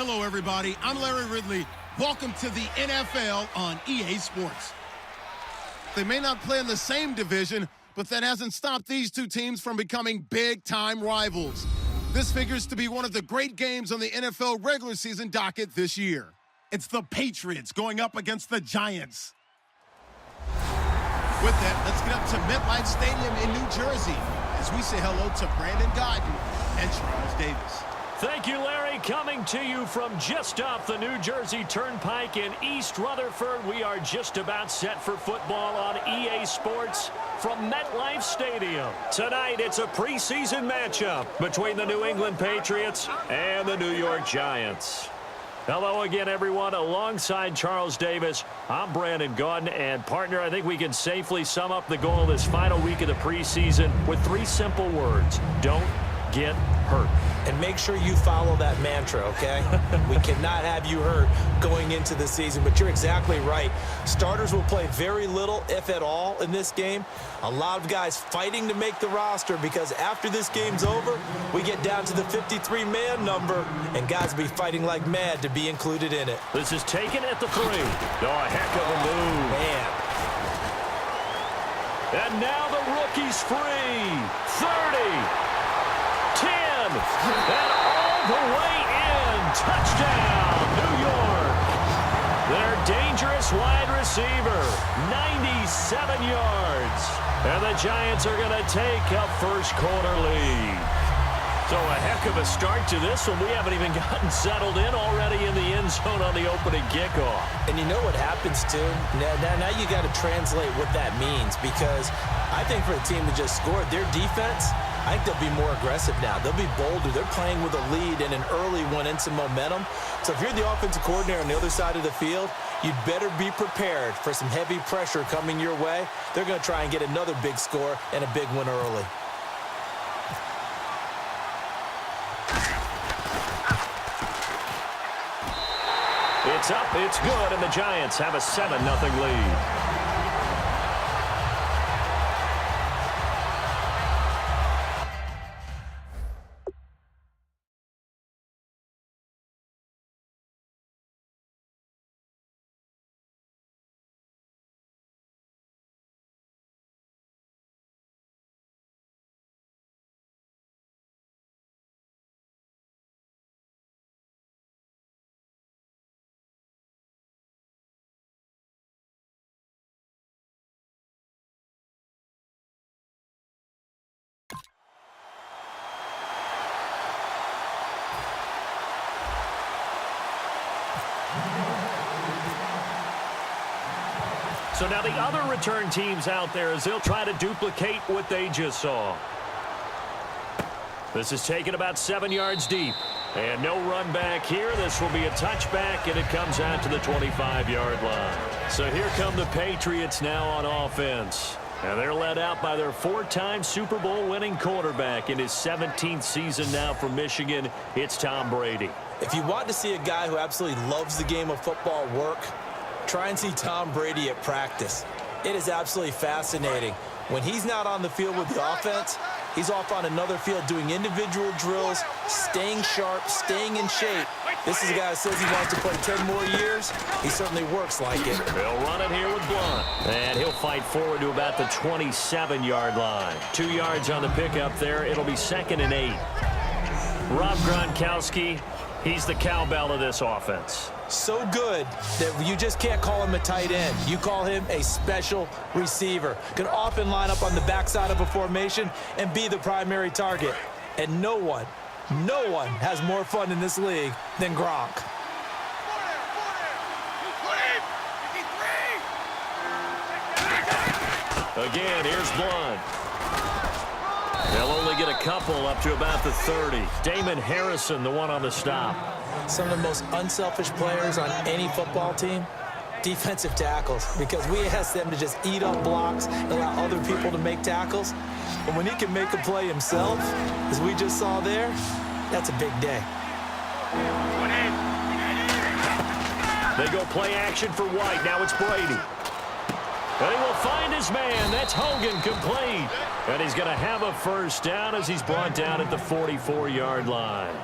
Hello, everybody. I'm Larry Ridley. Welcome to the NFL on EA Sports. They may not play in the same division, but that hasn't stopped these two teams from becoming big-time rivals. This figures to be one of the great games on the NFL regular season docket this year. It's the Patriots going up against the Giants. With that, let's get up to MetLife Stadium in New Jersey as we say hello to Brandon Gaudin and Charles Davis. Thank you, Larry. Coming to you from just off the New Jersey Turnpike in East Rutherford. We are just about set for football on EA Sports from MetLife Stadium. Tonight, it's a preseason matchup between the New England Patriots and the New York Giants. Hello again, everyone. Alongside Charles Davis, I'm Brandon Gaudin. And, partner, I think we can safely sum up the goal this final week of the preseason with 3 simple words. Don't get hurt. And make sure you follow that mantra, okay? We cannot have you hurt going into the season, but you're exactly right. Starters will play very little, if at all, in this game. A lot of guys fighting to make the roster because after this game's over, we get down to the 53-man number, and guys will be fighting like mad to be included in it. This is taken at the 3. Oh, a heck of a move. Man. And now the rookie's free. 30. 10, and all the way in. Touchdown, New York. Their dangerous wide receiver, 97 yards. And the Giants are going to take a first-quarter lead. So a heck of a start to this one. We haven't even gotten settled in already in the end zone on the opening kickoff. And you know what happens, too? Now you got to translate what that means, because I think for a team to just score, their defense, I think they'll be more aggressive now. They'll be bolder. They're playing with a lead and an early one and some momentum. So if you're the offensive coordinator on the other side of the field, you'd better be prepared for some heavy pressure coming your way. They're going to try and get another big score and a big one early. It's up, it's good, and the Giants have a 7-0 lead. So now the other return teams out there as they'll try to duplicate what they just saw. This is taken about 7 yards deep. And no run back here. This will be a touchback, and it comes out to the 25-yard line. So here come the Patriots now on offense. And they're led out by their 4-time Super Bowl winning quarterback in his 17th season now for Michigan. It's Tom Brady. If you want to see a guy who absolutely loves the game of football work, try and see Tom Brady at practice. It is absolutely fascinating. When he's not on the field with the offense, he's off on another field doing individual drills, staying sharp, staying in shape. This is a guy that says he wants to play 10 more years. He certainly works like it. They'll run it here with Blunt. And he'll fight forward to about the 27-yard line. 2 yards on the pickup there. It'll be 2nd and 8. Rob Gronkowski, he's the cowbell of this offense. So good that you just can't call him a tight end. You call him a special receiver. Can often line up on the backside of a formation and be the primary target. And no one has more fun in this league than Gronk. Again, here's Blunt. They'll only get a couple up to about the 30. Damon Harrison, the one on the stop. Some of the most unselfish players on any football team, defensive tackles, because we ask them to just eat up blocks and allow other people to make tackles. But when he can make a play himself, as we just saw there, that's a big day. They go play action for White. Now it's Brady. And he will find his man. That's Hogan, complete. And he's going to have a first down as he's brought down at the 44-yard line.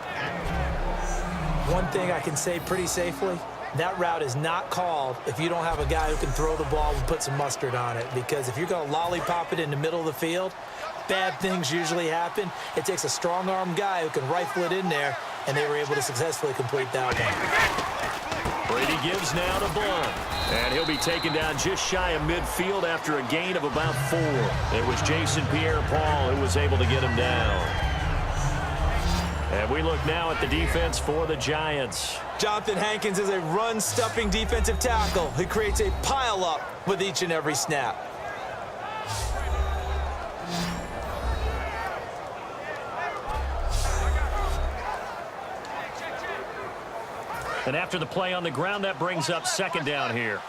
One thing I can say pretty safely, that route is not called if you don't have a guy who can throw the ball and put some mustard on it. Because if you're going to lollipop it in the middle of the field, bad things usually happen. It takes a strong-arm guy who can rifle it in there, and they were able to successfully complete that one. Brady gives now to Blunt. And he'll be taken down just shy of midfield after a gain of about 4. It was Jason Pierre-Paul who was able to get him down. And we look now at the defense for the Giants. Jonathan Hankins is a run-stuffing defensive tackle who creates a pile-up with each and every snap. And after the play on the ground, that brings up second down here.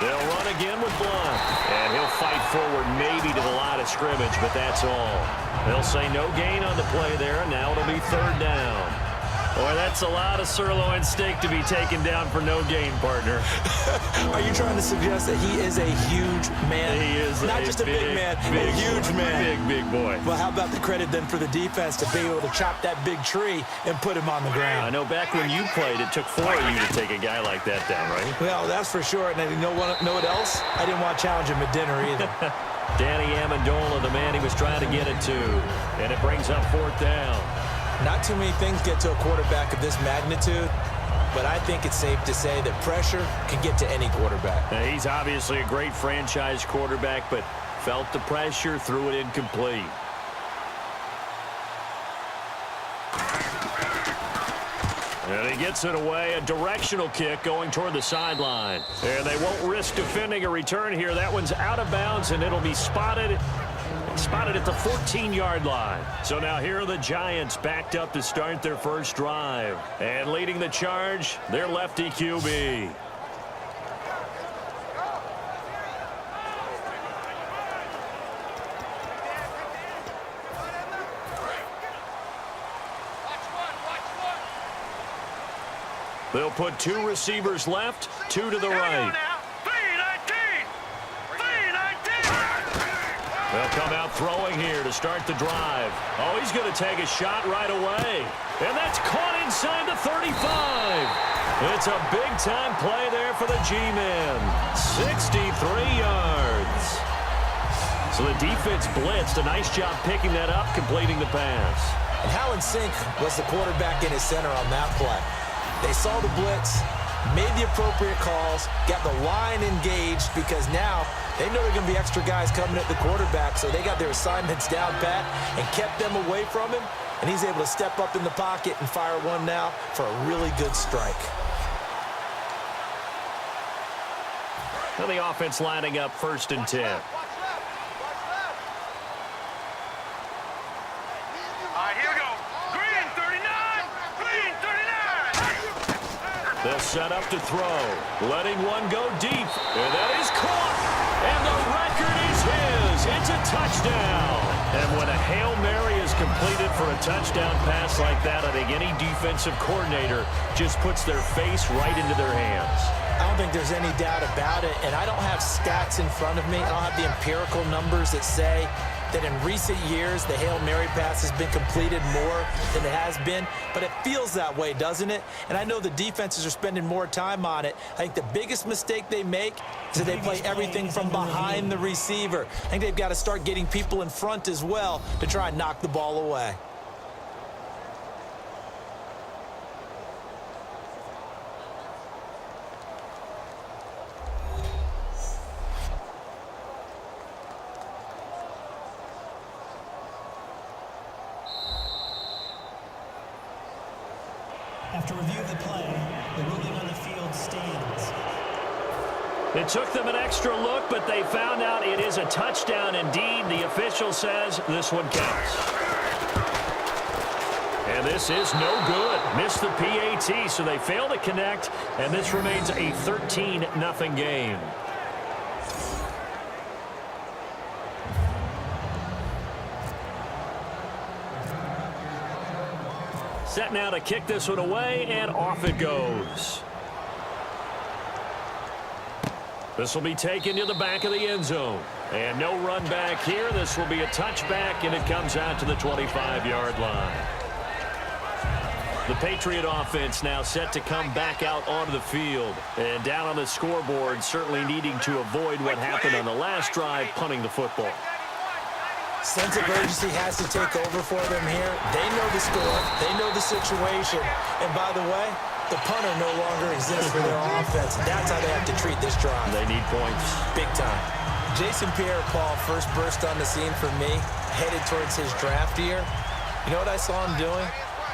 They'll run again with Blunt. And he'll fight forward maybe to the line of scrimmage, but that's all. They'll say no gain on the play there, and now it'll be third down. Boy, that's a lot of sirloin steak to be taken down for no gain, partner. Are you trying to suggest that he is a huge man? He is not just a big man, a huge man. Big boy. Well, how about the credit then for the defense to be able to chop that big tree and put him on the ground? I know back when you played, it took 4 of you to take a guy like that down, right? Well, that's for sure. And you know what else? I didn't want to challenge him at dinner either. Danny Amendola, the man he was trying to get it to. And it brings up fourth down. Not too many things get to a quarterback of this magnitude, but I think it's safe to say that pressure can get to any quarterback. Now, he's obviously a great franchise quarterback, but felt the pressure, threw it incomplete. And he gets it away, a directional kick going toward the sideline. And they won't risk defending a return here. That one's out of bounds, and it'll be spotted at the 14-yard line. So now here are the Giants backed up to start their first drive. And leading the charge, their lefty QB. They'll put 2 receivers left, 2 to the right. They'll come out throwing here to start the drive. Oh, he's going to take a shot right away. And that's caught inside the 35. It's a big-time play there for the G-Men. 63 yards. So the defense blitzed. A nice job picking that up, completing the pass. And Hallen Sink was the quarterback in his center on that play. They saw the blitz, made the appropriate calls, got the line engaged because now they know there are going to be extra guys coming at the quarterback, so they got their assignments down pat and kept them away from him, and he's able to step up in the pocket and fire one now for a really good strike. Now the offense lining up 1st and 10. They'll set up to throw, letting one go deep, and that is caught, and the record is his. It's a touchdown. And when a Hail Mary is completed for a touchdown pass like that, I think any defensive coordinator just puts their face right into their hands. I don't think there's any doubt about it, and I don't have stats in front of me. I don't have the empirical numbers that say that in recent years the Hail Mary pass has been completed more than it has been, but it feels that way, doesn't it? And I know the defenses are spending more time on it. I think the biggest mistake they make is that they play everything from behind the receiver. I think they've got to start getting people in front as well to try and knock the ball away. After review of the play, the ruling on the field stands. It took them an extra look, but they found out it is a touchdown indeed. The official says this one counts. And this is no good. Missed the PAT, so they fail to connect, and this remains a 13-0 game. Set now to kick this one away, and off it goes. This will be taken to the back of the end zone. And no run back here. This will be a touchback, and it comes out to the 25-yard line. The Patriot offense now set to come back out onto the field. And down on the scoreboard, certainly needing to avoid what happened on the last drive, punting the football. Sense of urgency has to take over for them here. They know the score. They know the situation. And by the way, the punter no longer exists for their offense. That's how they have to treat this drive. They need points. Big time. Jason Pierre-Paul first burst on the scene for me, headed towards his draft year. You know what I saw him doing?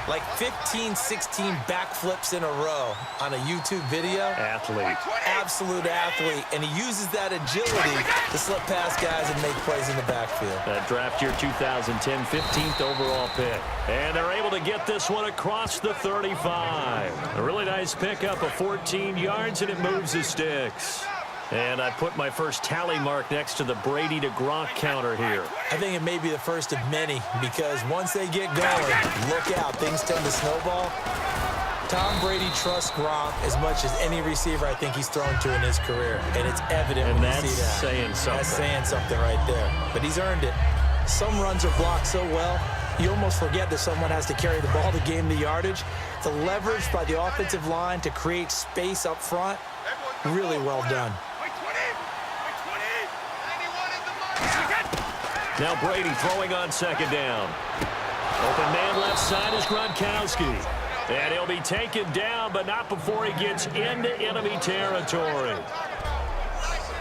Like 15, 16 backflips in a row on a YouTube video. Athlete. Absolute athlete. And he uses that agility to slip past guys and make plays in the backfield. That draft year 2010, 15th overall pick. And they're able to get this one across the 35. A really nice pickup of 14 yards, and it moves the sticks. And I put my first tally mark next to the Brady to Gronk counter here. I think it may be the first of many, because once they get going, look out, things tend to snowball. Tom Brady trusts Gronk as much as any receiver I think he's thrown to in his career, and it's evident and when you see that. Saying something. That's saying something right there. But he's earned it. Some runs are blocked so well, you almost forget that someone has to carry the ball to gain the yardage. The leverage by the offensive line to create space up front, really well done. Now Brady throwing on second down. Open man left side is Gronkowski. And he'll be taken down, but not before he gets into enemy territory.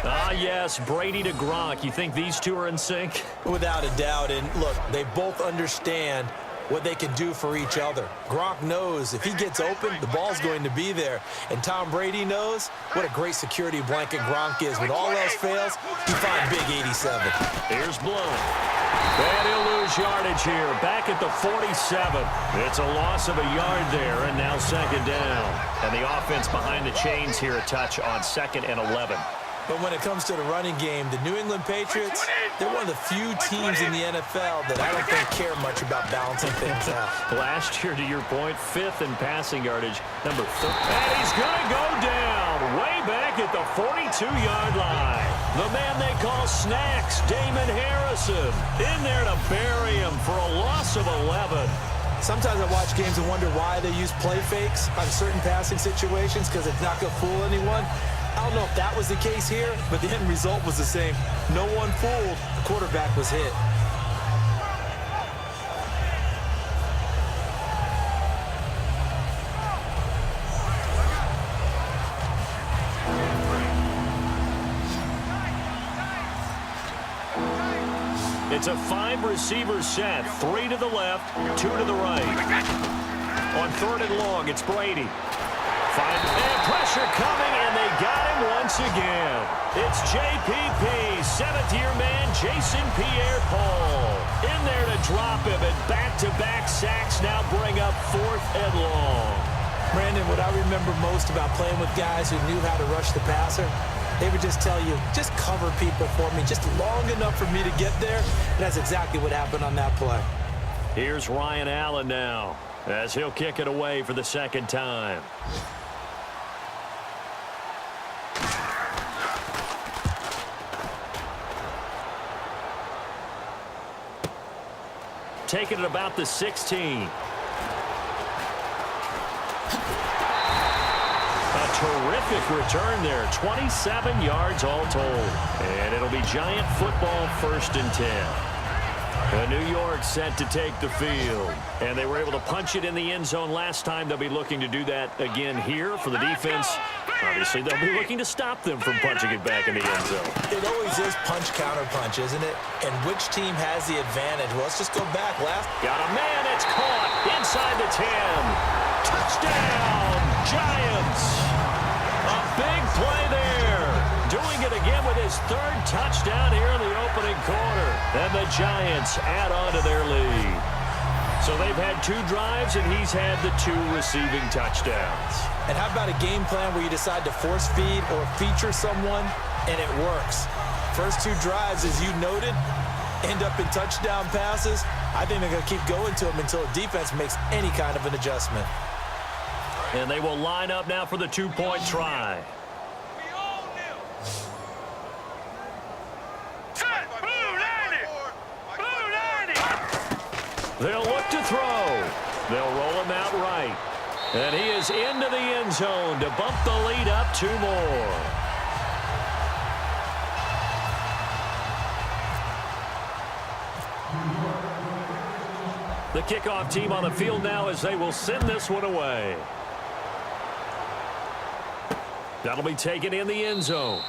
Ah, yes, Brady to Gronk. You think these two are in sync? Without a doubt. And look, they both understand what they can do for each other. Gronk knows if he gets open, the ball's going to be there. And Tom Brady knows what a great security blanket Gronk is. When all else fails, you find big 87. Here's Bloom. And he'll lose yardage here. Back at the 47. It's a loss of a yard there, and now second down. And the offense behind the chains here a touch on 2nd and 11. But when it comes to the running game, the New England Patriots, they're one of the few teams in the NFL that I don't think care much about balancing things out. Last year, to your point, 5th in passing yardage, number 13. And he's going to go down way back at the 42-yard line. The man they call Snacks, Damon Harrison, in there to bury him for a loss of 11. Sometimes I watch games and wonder why they use play fakes on certain passing situations, because it's not going to fool anyone. I don't know if that was the case here, but the end result was the same. No one fooled. The quarterback was hit. It's a 5-receiver set. 3 to the left, 2 to the right. On 3rd and long, it's Brady. And pressure coming, and they got him once again. It's JPP, 7th-year man, Jason Pierre-Paul. In there to drop him, and back-to-back sacks now bring up 4th and long. Brandon, what I remember most about playing with guys who knew how to rush the passer, they would just tell you, just cover people for me, just long enough for me to get there. And that's exactly what happened on that play. Here's Ryan Allen now, as he'll kick it away for the 2nd time. Taking it about the 16. A terrific return there. 27 yards all told. And it'll be Giant football, 1st and 10. New York set to take the field. And they were able to punch it in the end zone last time. They'll be looking to do that again here for the defense. Obviously, they'll be looking to stop them from punching it back in the end zone. It always is punch-counter-punch, isn't it? And which team has the advantage? Well, let's just go back. Got a man. It's caught inside the 10. Touchdown, Giants. A big play there. Doing it again with his 3rd touchdown here in the opening quarter. And the Giants add on to their lead. So they've had 2 drives, and he's had the 2 receiving touchdowns. And how about a game plan where you decide to force feed or feature someone, and it works? First 2 drives, as you noted, end up in touchdown passes. I think they're going to keep going to them until the defense makes any kind of an adjustment. And they will line up now for the 2-point try. They'll look to throw. They'll roll him out right. And he is into the end zone to bump the lead up 2 more. The kickoff team on the field now as they will send this one away. That'll be taken in the end zone.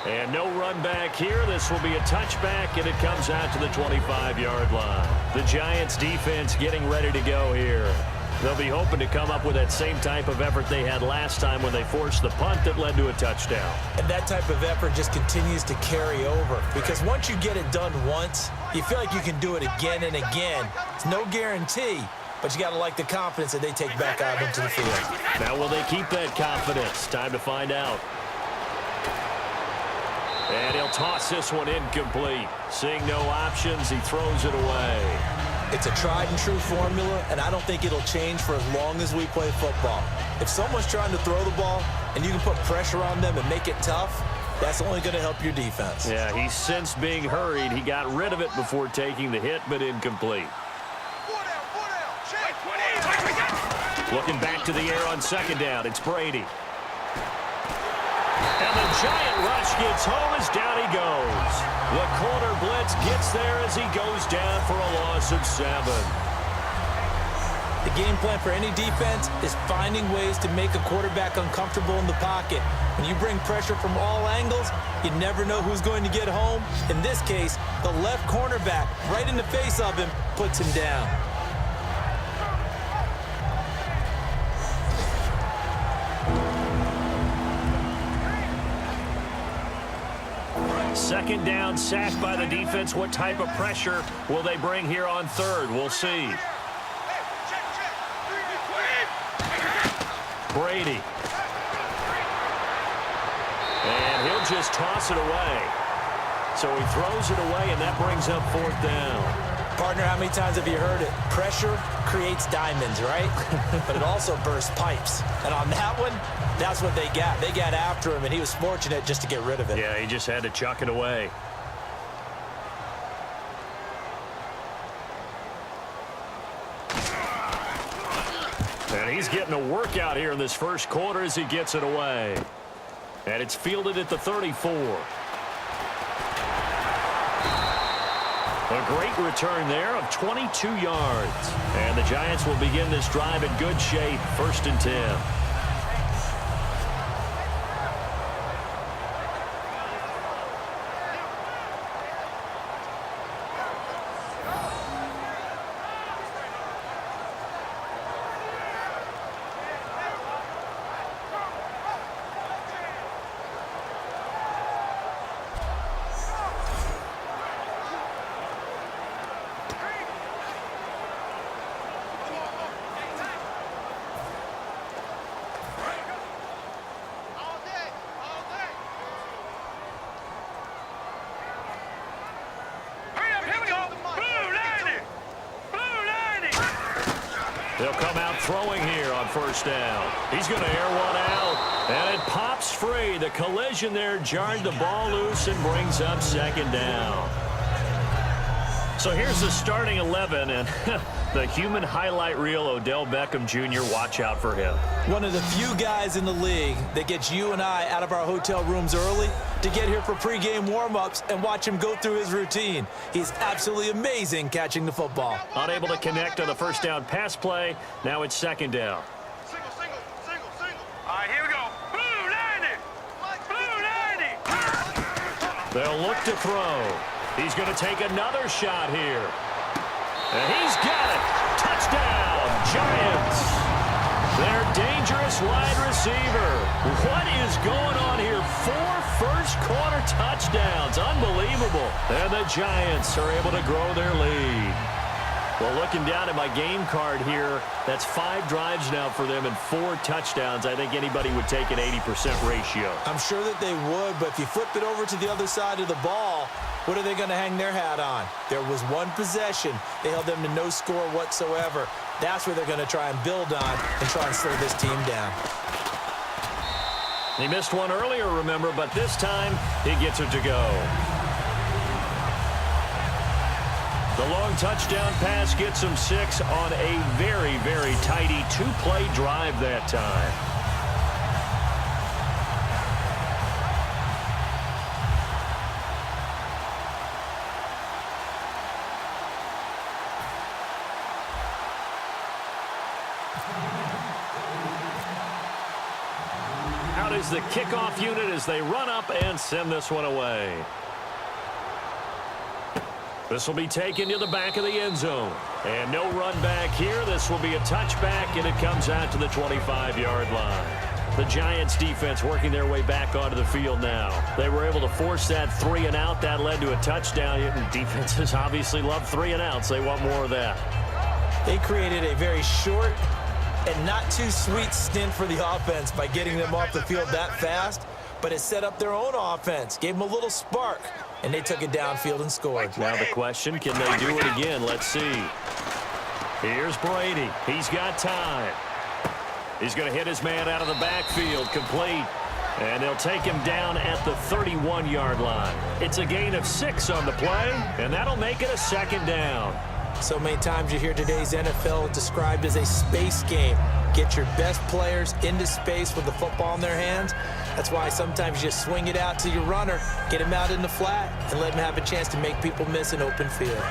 And no run back here. This will be a touchback, and it comes out to the 25-yard line. The Giants defense getting ready to go here. They'll be hoping to come up with that same type of effort they had last time when they forced the punt that led to a touchdown. And that type of effort just continues to carry over, because once you get it done once, you feel like you can do it again and again. It's no guarantee, but you got to like the confidence that they take back out into the field. Now will they keep that confidence? Time to find out. And he'll toss this one incomplete. Seeing no options, he throws it away. It's a tried-and-true formula, and I don't think it'll change for as long as we play football. If someone's trying to throw the ball and you can put pressure on them and make it tough, that's only going to help your defense. Yeah, he sensed being hurried. He got rid of it before taking the hit, but incomplete. Looking back to the air on second down, it's Brady. And the giant rush gets home as down he goes. The corner blitz gets there as he goes down for a loss of 7. The game plan for any defense is finding ways to make a quarterback uncomfortable in the pocket. When you bring pressure from all angles, you never know who's going to get home. In this case, the left cornerback, right in the face of him, puts him down. Second down, sacked by the defense. What type of pressure will they bring here on third? We'll see. Brady. And he'll just toss it away. So he throws it away, and that brings up 4th down. Partner, how many times have you heard it? Pressure creates diamonds, right? But it also bursts pipes. And on that one, that's what they got. They got after him, and he was fortunate just to get rid of it. Yeah, he just had to chuck it away. And he's getting a workout here in this first quarter as he gets it away. And it's fielded at the 34. A great return there of 22 yards. And the Giants will begin this drive in good shape. 1st and 10. They'll come out throwing here on 1st down. He's going to air one out, and it pops free. The collision there jarred the ball loose and brings up 2nd down. So here's the starting 11, and the human highlight reel, Odell Beckham Jr., watch out for him. One of the few guys in the league that gets you and I out of our hotel rooms early to get here for pregame warm-ups and watch him go through his routine. He's absolutely amazing catching the football. Unable to connect on the 1st down pass play. Now it's 2nd down. Single. All right, here we go. Blue 90. They'll look to throw. He's going to take another shot here. And he's got it. Touchdown, Giants. Their dangerous wide receiver. What is going on here? 4 first-quarter touchdowns. Unbelievable. And the Giants are able to grow their lead. Well, looking down at my game card here, that's 5 drives now for them and 4 touchdowns. I think anybody would take an 80% ratio. I'm sure that they would, but if you flip it over to the other side of the ball, what are they going to hang their hat on? There was one possession. They held them to no score whatsoever. That's where they're going to try and build on and try and slow this team down. He missed one earlier, remember, but this time he gets it to go. The long touchdown pass gets him 6 on a very, very tidy two-play drive that time. Out is the kickoff unit as they run up and send this one away. This will be taken to the back of the end zone. And no run back here. This will be a touchback, and it comes out to the 25-yard line. The Giants defense working their way back onto the field now. They were able to force that 3 and out. That led to a touchdown. Defenses obviously love 3 and outs. They want more of that. They created a very short and not too sweet stint for the offense by getting them off the field that fast, but it set up their own offense, gave them a little spark, and they took it downfield and scored. Now the question, can they do it again? Let's see. Here's Brady. He's got time. He's going to hit his man out of the backfield, complete. And they'll take him down at the 31-yard line. It's a gain of 6 on the play, and that'll make it a 2nd down. So many times you hear today's NFL described as a space game. Get your best players into space with the football in their hands. That's why sometimes you just swing it out to your runner, get him out in the flat, and let him have a chance to make people miss an open field.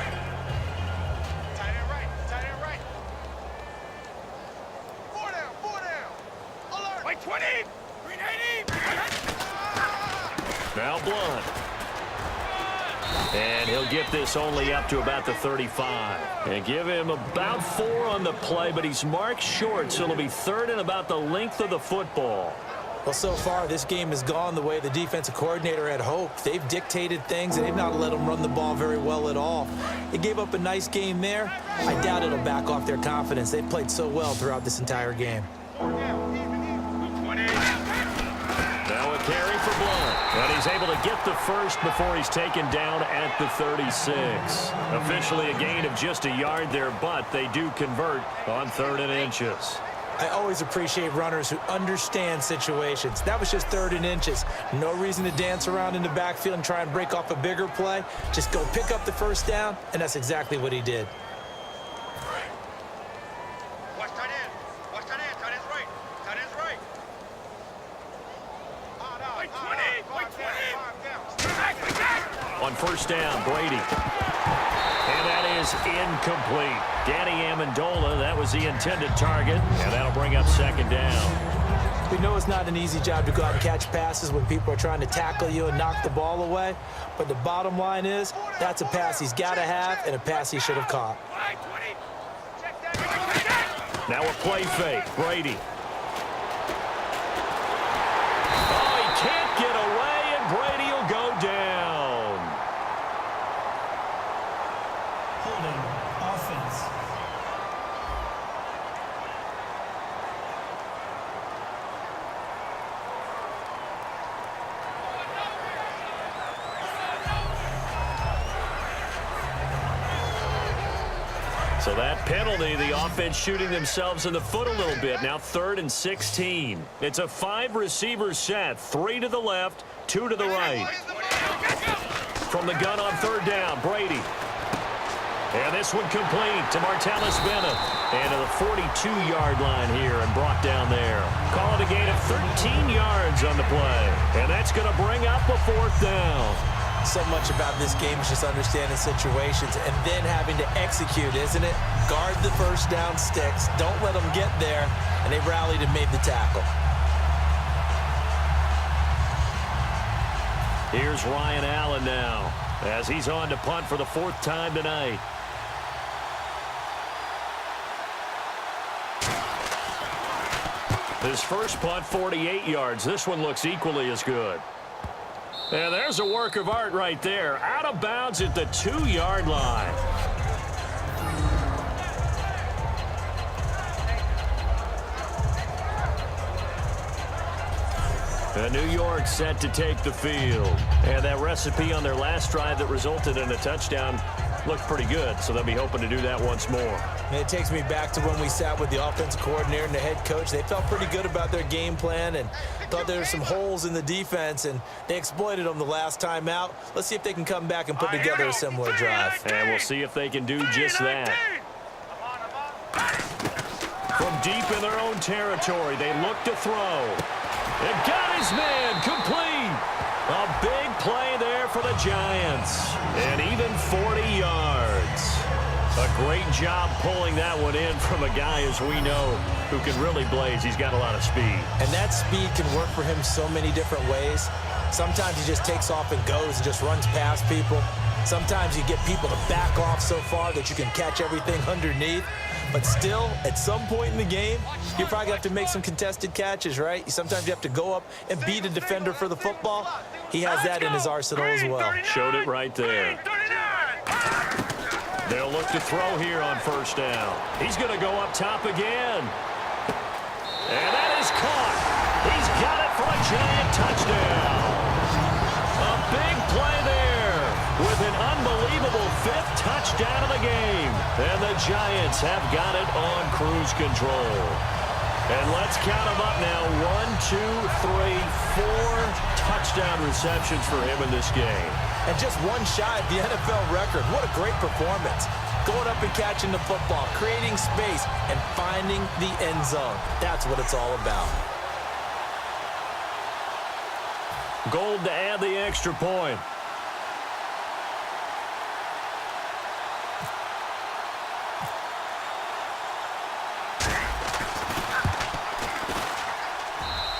Tight end right, tight end right. 4 down. Alert. Wait, 20. 380. Now Blunt. And he'll get this only up to about the 35. And give him about 4 on the play, but he's marked short, so it'll be 3rd and about the length of the football. Well, so far, this game has gone the way the defensive coordinator had hoped. They've dictated things, and they've not let them run the ball very well at all. They gave up a nice game there. I doubt it'll back off their confidence. They've played so well throughout this entire game. 4 down. 20. Now a carry for Blunt. And he's able to get the first before he's taken down at the 36. Officially a gain of just a yard there, but they do convert on 3rd and inches. I always appreciate runners who understand situations. That was just 3rd and inches. No reason to dance around in the backfield and try and break off a bigger play. Just go pick up the 1st down, and that's exactly what he did. Watch tight end. Watch tight end. Tight end's right. Tight end's right. Wait, 20. Wait, 20. On 1st down, Brady. And that is incomplete. Danny Amendola, that was the intended target, and that'll bring up 2nd down. We know it's not an easy job to go out and catch passes when people are trying to tackle you and knock the ball away, but the bottom line is that's a pass he's got to have and a pass he should have caught. Now a play fake, Brady. Oh, he can't get away, and Brady will go down. Holding offense. So that penalty, the offense shooting themselves in the foot a little bit. Now 3rd and 16. It's a 5-receiver set. 3 to the left, 2 to the right. From the gun on 3rd down, Brady. And this one complete to Martellus Bennett. And to the 42-yard line here and brought down there. Call it a gain of 13 yards on the play. And that's going to bring up a 4th down. So much about this game is just understanding situations and then having to execute, isn't it? Guard the 1st down sticks. Don't let them get there. And they rallied and made the tackle. Here's Ryan Allen now as he's on to punt for the 4th time tonight. His first punt, 48 yards. This one looks equally as good. And there's a work of art right there. Out of bounds at the 2-yard line. And New York set to take the field. And that recipe on their last drive that resulted in a touchdown looked pretty good, so they'll be hoping to do that once more. And it takes me back to when we sat with the offensive coordinator and the head coach. They felt pretty good about their game plan and thought there were some holes in the defense, and they exploited them the last time out. Let's see if they can come back and put together a similar drive. And we'll see if they can do just that. From deep in their own territory, they look to throw. And got his man complete. A big play there for the Giants. And even 40 yards. A great job pulling that one in from a guy, as we know, who can really blaze. He's got a lot of speed. And that speed can work for him so many different ways. Sometimes he just takes off and goes and just runs past people. Sometimes you get people to back off so far that you can catch everything underneath. But still, at some point in the game, you probably have to make some contested catches, right? Sometimes you have to go up and beat a defender for the football. He has that in his arsenal as well. Showed it right there. They'll look to throw here on first down. He's going to go up top again. And that is caught. He's got it for a Giant touchdown. A big play there with an unbelievable 5th touchdown of the game. And the Giants have got it on cruise control. And let's count them up now. 1, 2, 3, 4 touchdown receptions for him in this game. And just one shy of the NFL record. What a great performance. Going up and catching the football, creating space, and finding the end zone. That's what it's all about. Gold to add the extra point.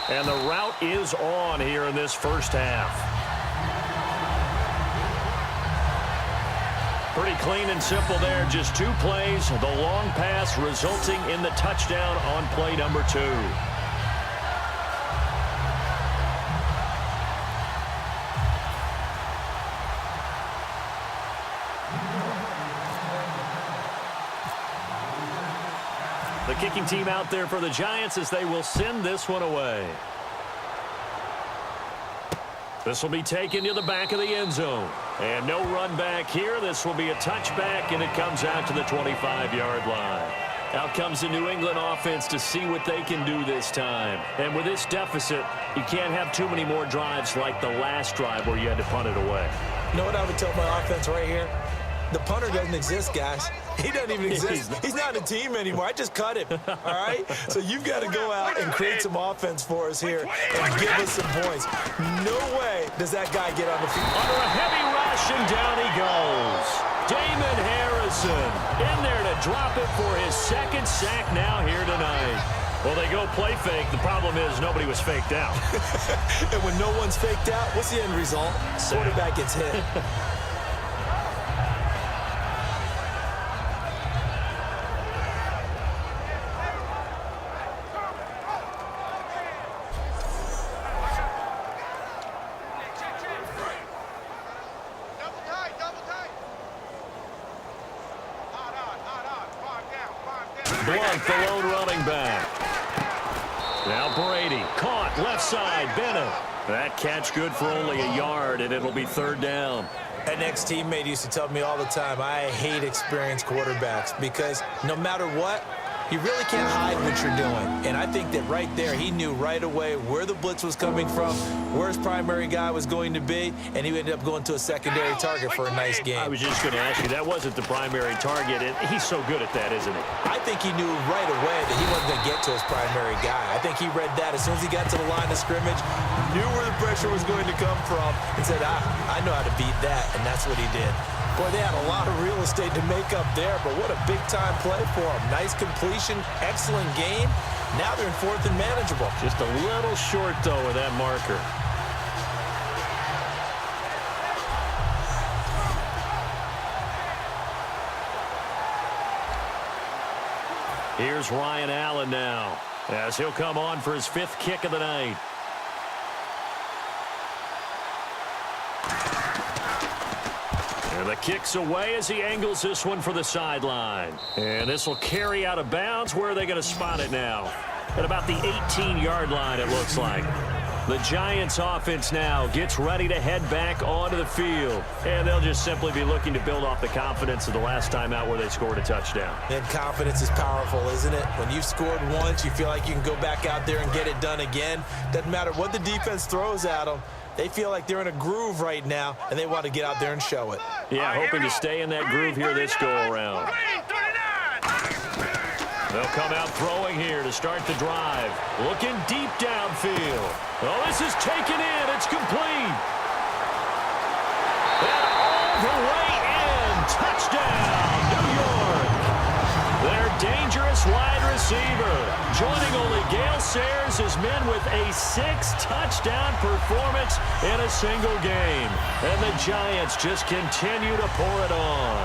And the route is on here in this first half. Pretty clean and simple there. Just 2 plays. The long pass resulting in the touchdown on play number 2. The kicking team out there for the Giants as they will send this one away. This will be taken to the back of the end zone. And no run back here. This will be a touchback, and it comes out to the 25-yard line. Out comes the New England offense to see what they can do this time. And with this deficit, you can't have too many more drives like the last drive where you had to punt it away. You know what I would tell my offense right here? The punter doesn't exist, guys. He doesn't even exist. He's not a team anymore. I just cut him, all right? So you've got to go out and create some offense for us here and give us some points. No way does that guy get on the field. Under a heavy rush, and down he goes. Damon Harrison in there to drop it for his 2nd sack now here tonight. Well, they go play fake. The problem is nobody was faked out. And when no one's faked out, what's the end result? Quarterback gets hit. Blunt, the lone running back. Now Brady, caught, left side, Bennett. That catch good for only a yard, and it'll be 3rd down. An ex-teammate used to tell me all the time, I hate experienced quarterbacks because no matter what, you really can't hide what you're doing. And I think that right there, he knew right away where the blitz was coming from, where his primary guy was going to be, and he ended up going to a secondary target for a nice game. I was just going to ask you, that wasn't the primary target, and he's so good at that, isn't he? I think he knew right away that he wasn't going to get to his primary guy. I think he read that as soon as he got to the line of scrimmage, knew where the pressure was going to come from, and said, I know how to beat that, and that's what he did. Boy, they had a lot of real estate to make up there, but what a big-time play for them. Nice completion, excellent game. Now they're in 4th and manageable. Just a little short, though, with that marker. Here's Ryan Allen now, as he'll come on for his 5th kick of the night. And the kick's away as he angles this one for the sideline. And this will carry out of bounds. Where are they going to spot it now? At about the 18-yard line, it looks like. The Giants offense now gets ready to head back onto the field. And they'll just simply be looking to build off the confidence of the last time out where they scored a touchdown. And confidence is powerful, isn't it? When you've scored once, you feel like you can go back out there and get it done again. Doesn't matter what the defense throws at them. They feel like they're in a groove right now, and they want to get out there and show it. Yeah, hoping to stay in that groove here this go-around. They'll come out throwing here to start the drive. Looking deep downfield. Oh, this is taken in. It's complete. And all the way in. Touchdown, New York. Their dangerous wide receiver. Joining only Gale Sayers is men with a 6-touchdown performance in a single game. And the Giants just continue to pour it on.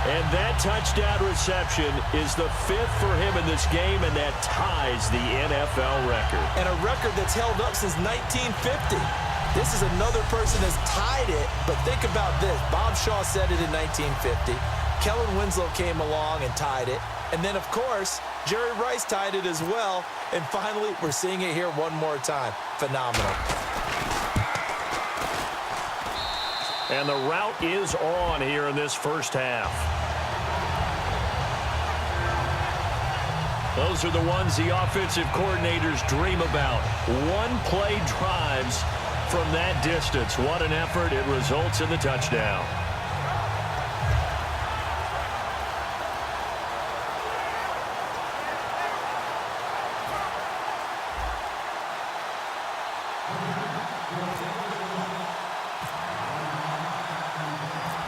And that touchdown reception is the 5th for him in this game, and that ties the NFL record. And a record that's held up since 1950. This is another person that's tied it, but think about this. Bob Shaw said it in 1950. Kellen Winslow came along and tied it. And then, of course, Jerry Rice tied it as well. And finally, we're seeing it here one more time. Phenomenal. And the route is on here in this first half. Those are the ones the offensive coordinators dream about. One-play drives from that distance. What an effort. It results in the touchdown.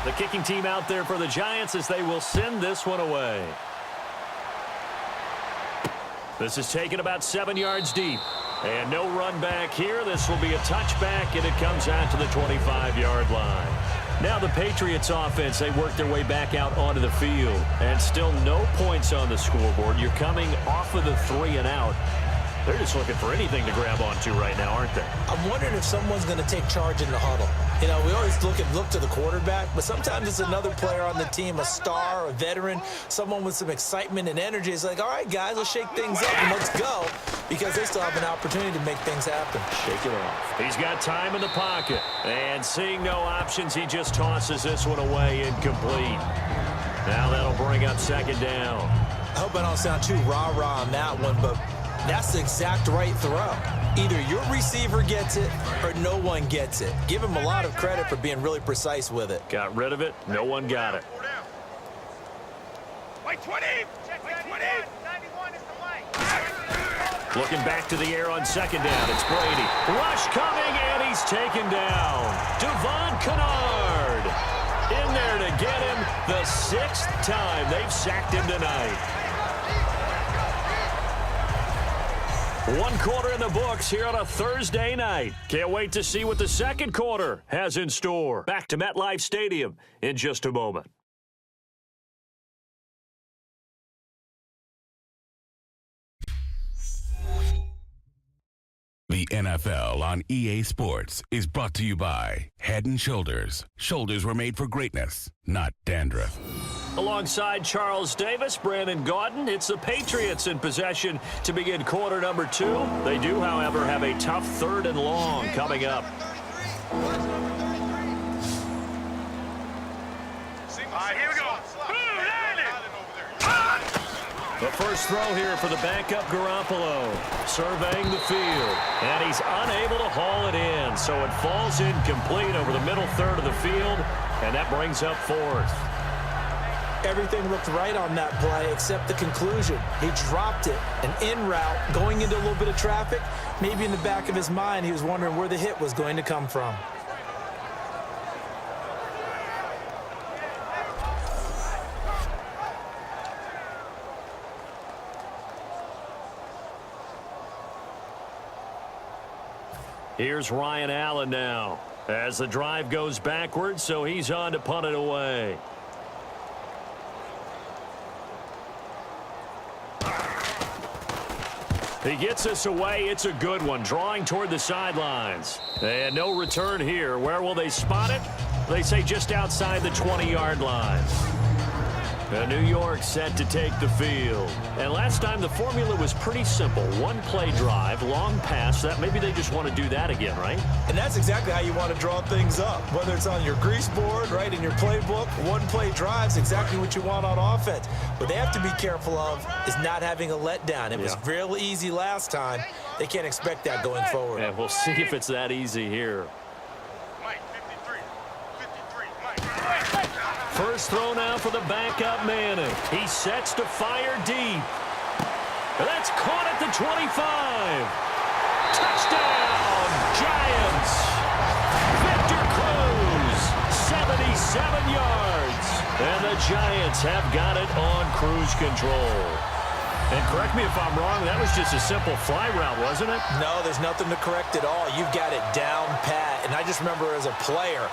The kicking team out there for the Giants as they will send this one away. This is taken about 7 yards deep. And no run back here. This will be a touchback, and it comes out to the 25-yard line. Now the Patriots offense, they work their way back out onto the field. And still no points on the scoreboard. You're coming off of the 3 and out. They're just looking for anything to grab onto right now, aren't they? I'm wondering if someone's going to take charge in the huddle. You know, we always look to the quarterback, but sometimes it's another player on the team, a star, a veteran, someone with some excitement and energy. It's like, all right, guys, let's shake things up and let's go, because they still have an opportunity to make things happen. Shake it off. He's got time in the pocket. And seeing no options, he just tosses this one away incomplete. Now that'll bring up second down. I hope I don't sound too rah-rah on that one, but that's the exact right throw. Either your receiver gets it or no one gets it. Give him a lot of credit for being really precise with it. Got rid of it. No one got it. Wait, 20. Wait, 20. 91 is the light. Looking back to the air on second down. It's Brady. Rush coming, and he's taken down. Devon Kennard in there to get him the 6th time they've sacked him tonight. 1 quarter in the books here on a Thursday night. Can't wait to see what the second quarter has in store. Back to MetLife Stadium in just a moment. The NFL on EA Sports is brought to you by Head & Shoulders. Shoulders were made for greatness, not dandruff. Alongside Charles Davis, Brandon Gaudin, it's the Patriots in possession to begin quarter number 2. They do, however, have a tough 3rd and long coming up. Here we go. The first throw here for the backup Garoppolo. Surveying the field. And he's unable to haul it in. So it falls incomplete over the middle 3rd of the field. And that brings up 4th. Everything looked right on that play except the conclusion. He dropped it, an in route, going into a little bit of traffic. Maybe in the back of his mind, he was wondering where the hit was going to come from. Here's Ryan Allen now as the drive goes backwards, so he's on to punt it away. He gets this away. It's a good one, drawing toward the sidelines. And no return here. Where will they spot it? They say just outside the 20-yard line. New York set to take the field. And last time the formula was pretty simple. One play drive, long pass. That maybe they just want to do that again, right? And that's exactly how you want to draw things up. Whether it's on your grease board, right, in your playbook, one play drive is exactly what you want on offense. What they have to be careful of is not having a letdown. It was real easy last time. They can't expect that going forward. And we'll see if it's that easy here. First throw now for the backup Manning. He sets to fire deep. That's caught at the 25. Touchdown, Giants. Victor Cruz, 77 yards. And the Giants have got it on cruise control. And correct me if I'm wrong, that was just a simple fly route, wasn't it? No, there's nothing to correct at all. You've got it down pat. And I just remember as a player,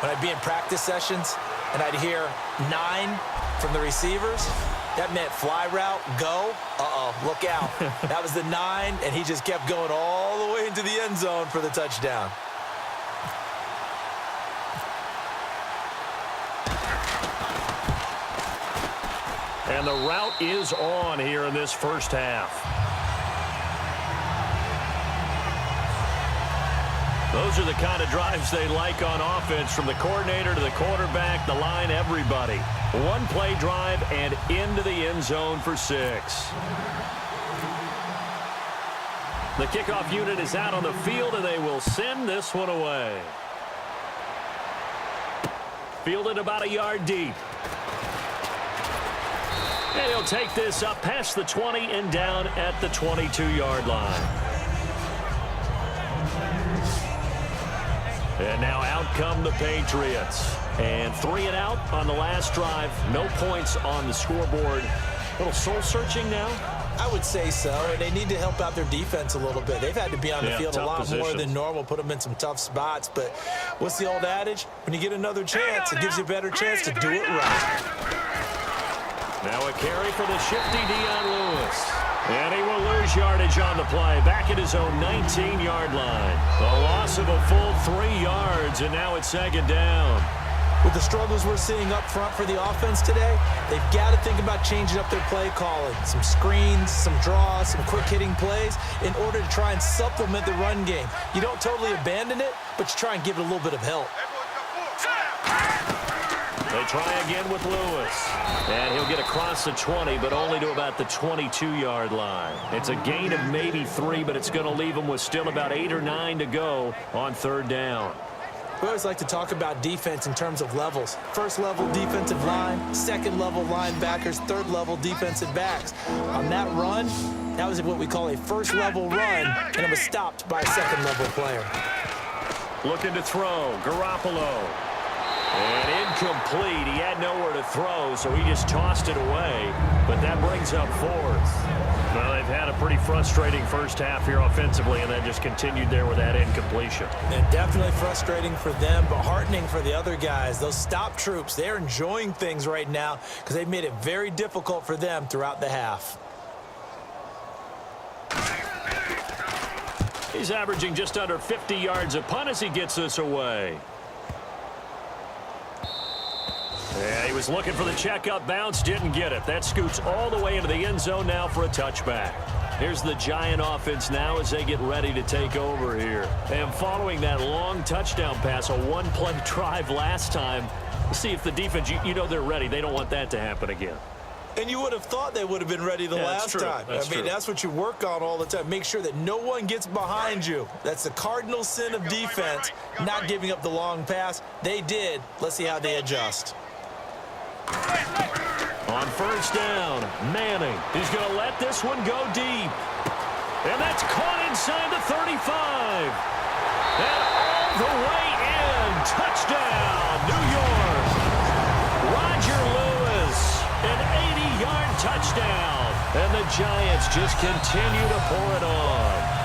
when I'd be in practice sessions, and I'd hear 9 from the receivers, that meant fly route, go. Look out. That was the 9, and he just kept going all the way into the end zone for the touchdown. And the route is on here in this first half. Those are the kind of drives they like on offense, from the coordinator to the quarterback, the line, everybody. One play drive and into the end zone for 6. The kickoff unit is out on the field, and they will send this one away. Fielded about a yard deep. And he'll take this up past the 20 and down at the 22-yard line. And now out come the Patriots. And 3 and out on the last drive. No points on the scoreboard. A little soul-searching now? I would say so, and they need to help out their defense a little bit. They've had to be on the field a lot more than normal, put them in some tough spots. But what's the old adage? When you get another chance, it gives you a better chance to do it right. Now a carry for the shifty Dion Lewis. And he will lose yardage on the play, back at his own 19-yard line. A loss of a full 3 yards, and now it's second down. With the struggles we're seeing up front for the offense today, they've got to think about changing up their play calling. Some screens, some draws, some quick-hitting plays in order to try and supplement the run game. You don't totally abandon it, but you try and give it a little bit of help. They try again with Lewis. And he'll get across the 20, but only to about the 22-yard line. It's a gain of maybe 3, but it's going to leave them with still about 8 or 9 to go on third down. We always like to talk about defense in terms of levels. First-level defensive line, second-level linebackers, third-level defensive backs. On that run, that was what we call a first-level run, and it was stopped by a second-level player. Looking to throw, Garoppolo. And incomplete. He had nowhere to throw, so he just tossed it away. But that brings up 4th. Well, they've had a pretty frustrating first half here offensively, and then just continued there with that incompletion. And definitely frustrating for them, but heartening for the other guys. Those stop troops, they're enjoying things right now because they've made it very difficult for them throughout the half. He's averaging just under 50 yards a punt as he gets this away. Yeah, he was looking for the checkup bounce, didn't get it. That scoots all the way into the end zone now for a touchback. Here's the Giant offense now as they get ready to take over here. And following that long touchdown pass, a one-play drive last time, we'll see if the defense, you know they're ready. They don't want that to happen again. And you would have thought they would have been ready the last time. That's what you work on all the time. Make sure that no one gets behind you. That's the cardinal sin of defense, not giving up the long pass. They did. Let's see how they adjust. On first down, Manning. He's going to let this one go deep. And that's caught inside the 35. And all the way in. Touchdown, New York. Roger Lewis, an 80-yard touchdown. And the Giants just continue to pour it on.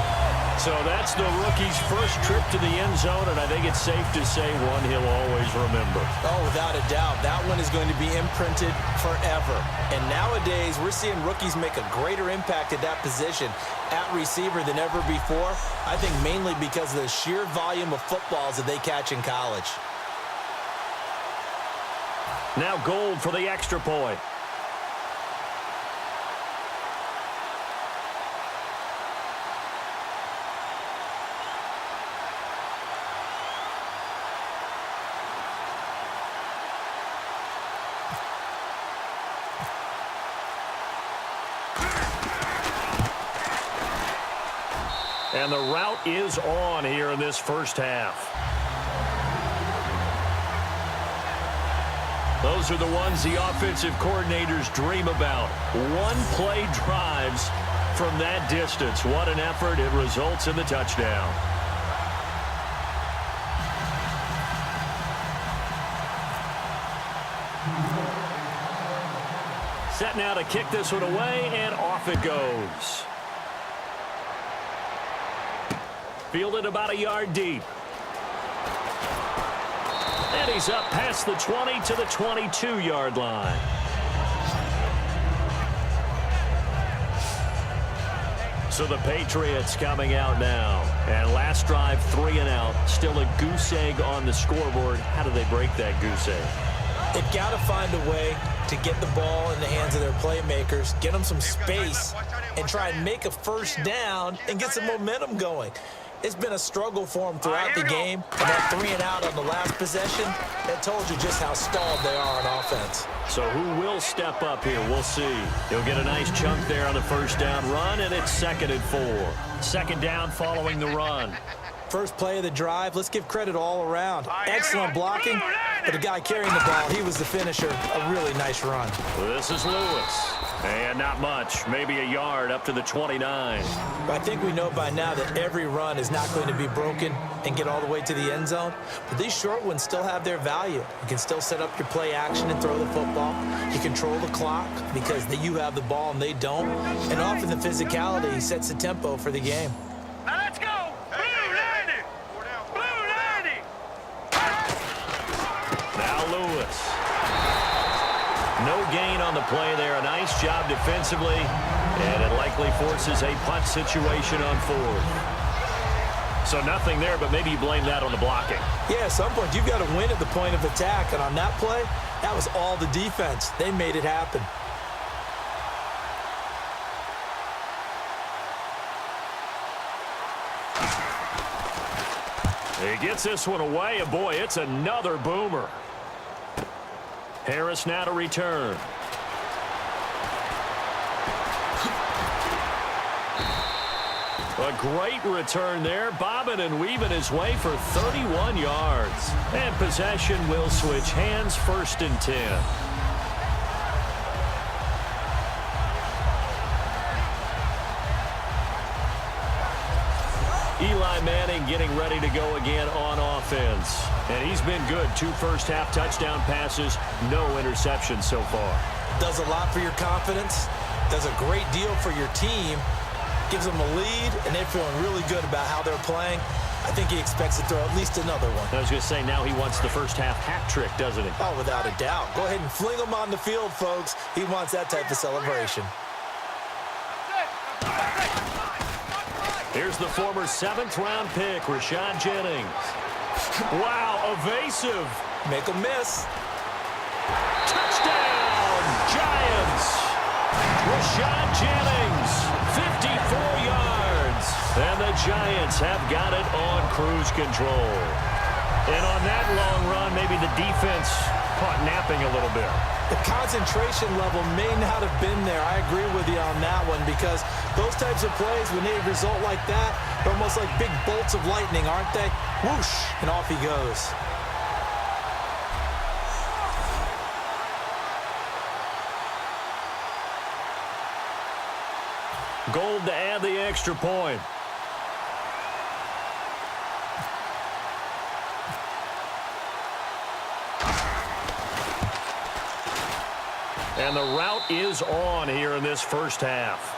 So that's the rookie's first trip to the end zone, and I think it's safe to say one he'll always remember. Oh, without a doubt. That one is going to be imprinted forever. And nowadays, we're seeing rookies make a greater impact at that position at receiver than ever before. I think mainly because of the sheer volume of footballs that they catch in college. Now Gold for the extra point. And the route is on here in this first half. Those are the ones the offensive coordinators dream about. One-play drives from that distance. What an effort. It results in the touchdown. Set now to kick this one away, and off it goes. Fielded about a yard deep. And he's up past the 20 to the 22-yard line. So the Patriots coming out now. And last drive, 3 and out. Still a goose egg on the scoreboard. How do they break that goose egg? They've got to find a way to get the ball in the hands of their playmakers, get them some space, and try and make a first down and get some momentum going. It's been a struggle for them throughout the game. And that 3 and out on the last possession, that told you just how stalled they are on offense. So who will step up here? We'll see. He'll get a nice chunk there on the first down run, and it's 2nd and 4. Second down following the run. First play of the drive, let's give credit all around. Excellent blocking, but the guy carrying the ball, he was the finisher. A really nice run. This is Lewis. And not much, maybe a yard up to the 29. I think we know by now that every run is not going to be broken and get all the way to the end zone. But these short ones still have their value. You can still set up your play action and throw the football. You control the clock because you have the ball and they don't. And often the physicality sets the tempo for the game. Now let's go! Now Lewis. No gain on the play there. A nice job defensively. And it likely forces a punt situation on 4th. So nothing there, but maybe you blame that on the blocking. Yeah, at some point you've got to win at the point of attack. And on that play, that was all the defense. They made it happen. He gets this one away, and boy, it's another boomer. Harris now to return. A great return there, bobbing and weaving his way for 31 yards. And possession will switch hands, 1st and 10. Eli Manning getting ready to go again on offense. And he's been good. 2 first-half touchdown passes, no interceptions so far. Does a lot for your confidence, does a great deal for your team, gives them a lead, and they're feeling really good about how they're playing. I think he expects to throw at least another one. I was going to say, now he wants the first-half hat trick, doesn't he? Oh, without a doubt. Go ahead and fling him on the field, folks. He wants that type of celebration. Here's the former 7th-round pick, Rashad Jennings. Wow, evasive. Make a miss. Touchdown, Giants. Rashad Jennings, 54 yards. And the Giants have got it on cruise control. And on that long run, maybe the defense caught napping a little bit. The concentration level may not have been there. I agree with you on that one because those types of plays, when they result like that, they're almost like big bolts of lightning, aren't they? Whoosh, and off he goes. Gold to add the extra point. And the route is on here in this first half.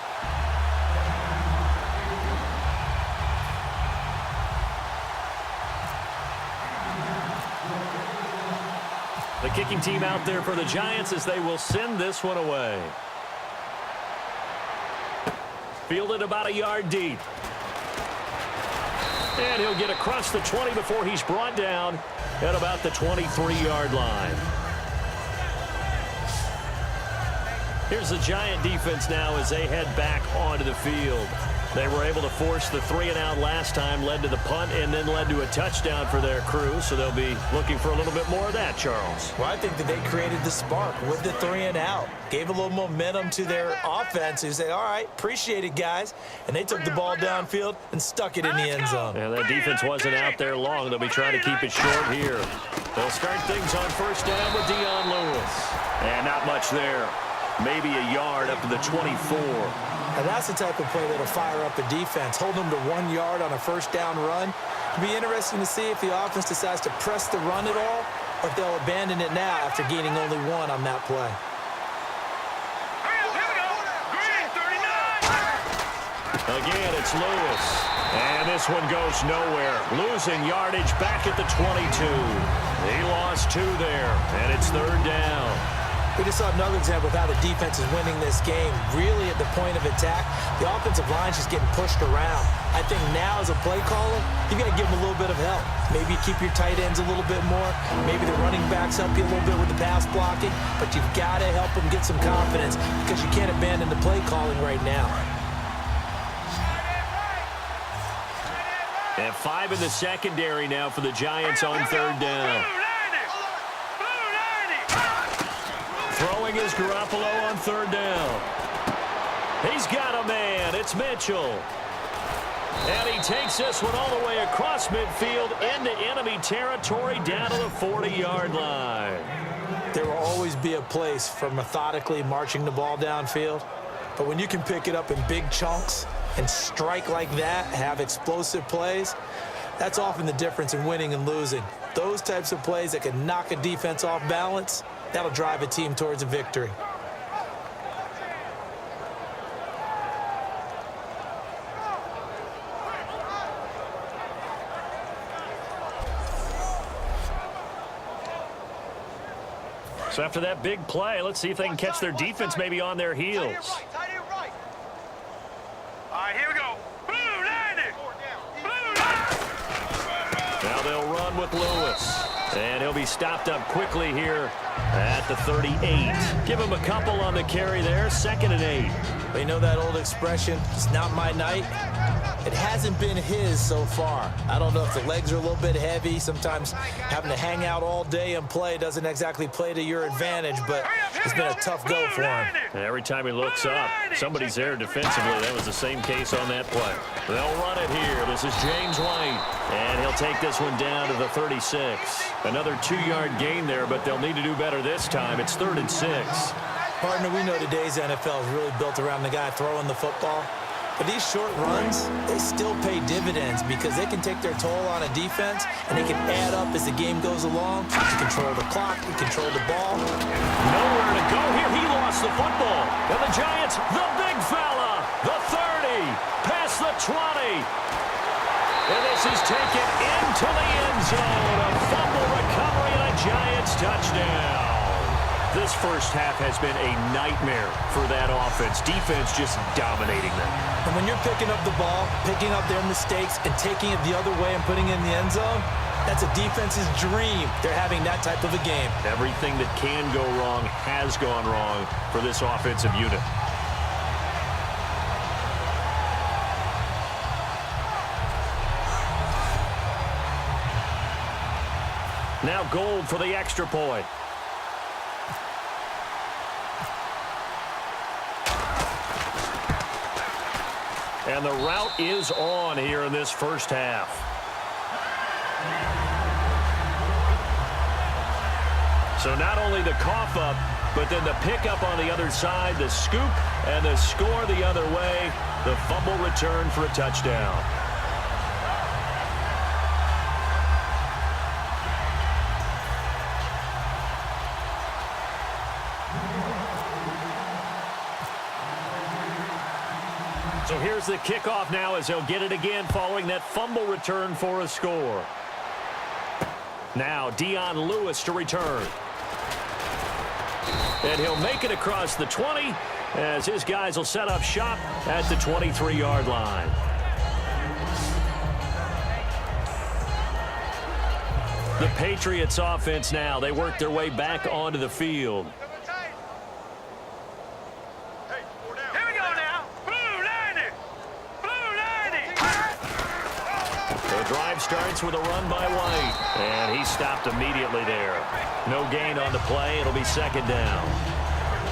The kicking team out there for the Giants as they will send this one away. Fielded about a yard deep. And he'll get across the 20 before he's brought down at about the 23-yard line. Here's the Giant defense now as they head back onto the field. They were able to force the 3-and-out last time, led to the punt, and then led to a touchdown for their crew. So they'll be looking for a little bit more of that, Charles. Well, I think that they created the spark with the 3-and-out. Gave a little momentum to their offense. Who said, all right, appreciate it, guys. And they took the ball downfield and stuck it in the end zone. And that defense wasn't out there long. They'll be trying to keep it short here. They'll start things on first down with Dion Lewis. And not much there. Maybe a yard up to the 24. And that's the type of play that'll fire up a defense. Hold them to 1 yard on a first down run. It'll be interesting to see if the offense decides to press the run at all or if they'll abandon it now after gaining only 1 on that play. Again, it's Lewis. And this one goes nowhere. Losing yardage back at the 22. He lost 2 there, and it's third down. We just saw another example of how the defense is winning this game. Really at the point of attack, the offensive line's just getting pushed around. I think now as a play caller, you got to give them a little bit of help. Maybe keep your tight ends a little bit more. Maybe the running backs help you a little bit with the pass blocking. But you've got to help them get some confidence because you can't abandon the play calling right now. And 5 in the secondary now for the Giants on third down. Throwing is Garoppolo on third down. He's got a man. It's Mitchell. And he takes this one all the way across midfield into enemy territory down to the 40-yard line. There will always be a place for methodically marching the ball downfield. But when you can pick it up in big chunks and strike like that, have explosive plays, that's often the difference in winning and losing. Those types of plays that can knock a defense off balance, that'll drive a team towards a victory. So after that big play, let's see if they can catch their defense maybe on their heels. All right, here we go. Now they'll run with Lewis. And he'll be stopped up quickly here at the 38. Give him a couple on the carry there. 2nd and 8. You know that old expression, it's not my night? It hasn't been his so far. I don't know if the legs are a little bit heavy. Sometimes having to hang out all day and play doesn't exactly play to your advantage, but it's been a tough go for him. And every time he looks up, somebody's there defensively. That was the same case on that play. They'll run it here. This is James White. And he'll take this one down to the 36. Another 2-yard gain there, but they'll need to do better this time. It's 3rd and 6. Partner, we know today's NFL is really built around the guy throwing the football. But these short runs, they still pay dividends because they can take their toll on a defense and they can add up as the game goes along. You control the clock, you control the ball. Nowhere to go here. He lost the football. And the Giants, the big fella, the 30, past the 20. And this is taken into the end zone. A fumble recovery and a Giants touchdown. This first half has been a nightmare for that offense. Defense just dominating them. And when you're picking up the ball, picking up their mistakes, and taking it the other way and putting it in the end zone, that's a defense's dream. They're having that type of a game. Everything that can go wrong has gone wrong for this offensive unit. Now Gold for the extra point. And the route is on here in this first half. So not only the cough up, but then the pickup on the other side, the scoop, and the score the other way. The fumble return for a touchdown. So here's the kickoff now as he'll get it again following that fumble return for a score. Now Dion Lewis to return. And he'll make it across the 20 as his guys will set up shop at the 23-yard line. The Patriots offense now, they work their way back onto the field. Here we go now. Blue 90. Blue starts with a run by White. And he stopped immediately there. No gain on the play. It'll be second down.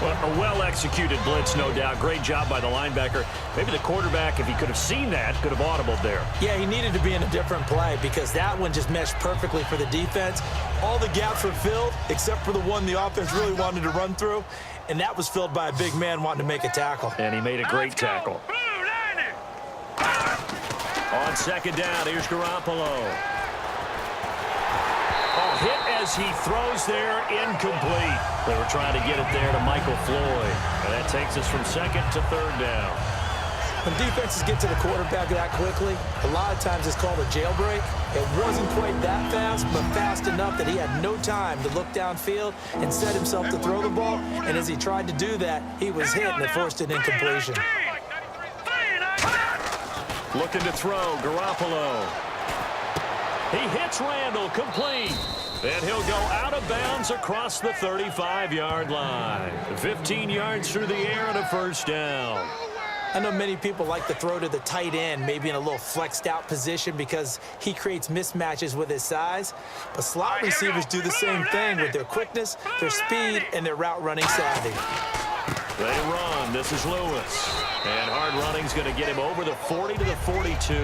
Well, a well-executed blitz, no doubt. Great job by the linebacker. Maybe the quarterback, if he could have seen that, could have audibled there. Yeah, he needed to be in a different play because that one just meshed perfectly for the defense. All the gaps were filled except for the one the offense really wanted to run through, and that was filled by a big man wanting to make a tackle. And he made a great tackle. On second down, here's Garoppolo. Oh, hit as he throws there, incomplete. They were trying to get it there to Michael Floyd. And that takes us from second to third down. When defenses get to the quarterback that quickly, a lot of times it's called a jailbreak. It wasn't quite that fast, but fast enough that he had no time to look downfield and set himself to throw the ball. And as he tried to do that, he was hit and it forced an incompletion. Looking to throw, Garoppolo. He hits Randall, complete. And he'll go out of bounds across the 35-yard line. 15 yards through the air and a first down. I know many people like to throw to the tight end, maybe in a little flexed out position because he creates mismatches with his size. But slot receivers do the same thing with their quickness, their speed, and their route running savvy. They run. This is Lewis. And hard running's going to get him over the 40 to the 42.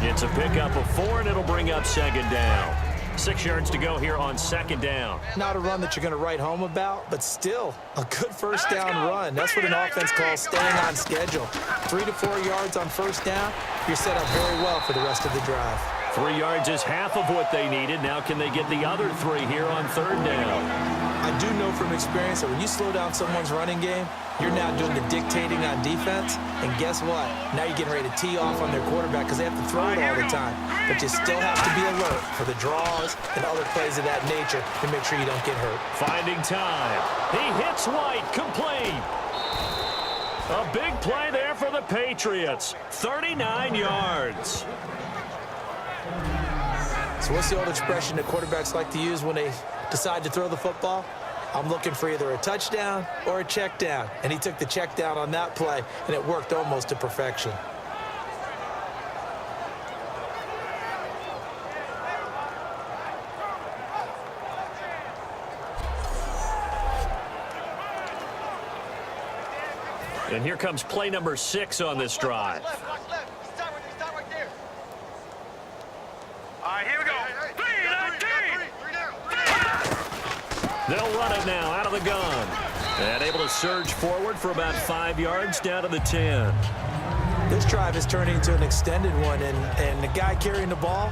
It's a pickup of 4, and it'll bring up second down. 6 yards to go here on second down. Not a run that you're going to write home about, but still a good first down run. That's what an offense calls staying on schedule. 3 to 4 yards on first down, you're set up very well for the rest of the drive. 3 yards is half of what they needed. Now can they get the other 3 here on third down? I do know from experience that when you slow down someone's running game, you're now doing the dictating on defense. And guess what? Now you're getting ready to tee off on their quarterback because they have to throw it all the time. But you still have to be alert for the draws and other plays of that nature to make sure you don't get hurt. Finding time. He hits White, complete. A big play there for the Patriots. 39 yards. So what's the old expression that quarterbacks like to use when they decide to throw the football? I'm looking for either a touchdown or a check down. And he took the check down on that play, and it worked almost to perfection. And here comes play number 6 on this drive. Stop right there. All right, here we go. They'll run it now out of the gun. And able to surge forward for about 5 yards down to the 10. This drive is turning into an extended one, and the guy carrying the ball,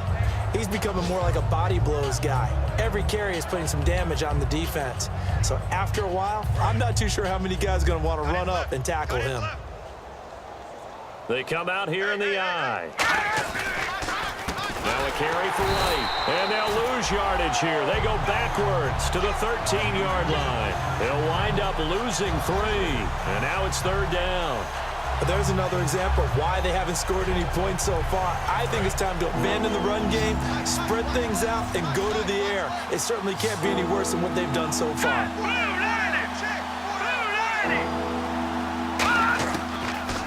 he's becoming more like a body blows guy. Every carry is putting some damage on the defense. So after a while, I'm not too sure how many guys are going to want to run up and tackle him. They come out here in the eye. Now a carry for White. And they'll lose yardage here. They go backwards to the 13-yard line. They'll wind up losing 3. And now it's third down. But there's another example of why they haven't scored any points so far. I think it's time to abandon the run game, spread things out, and go to the air. It certainly can't be any worse than what they've done so far.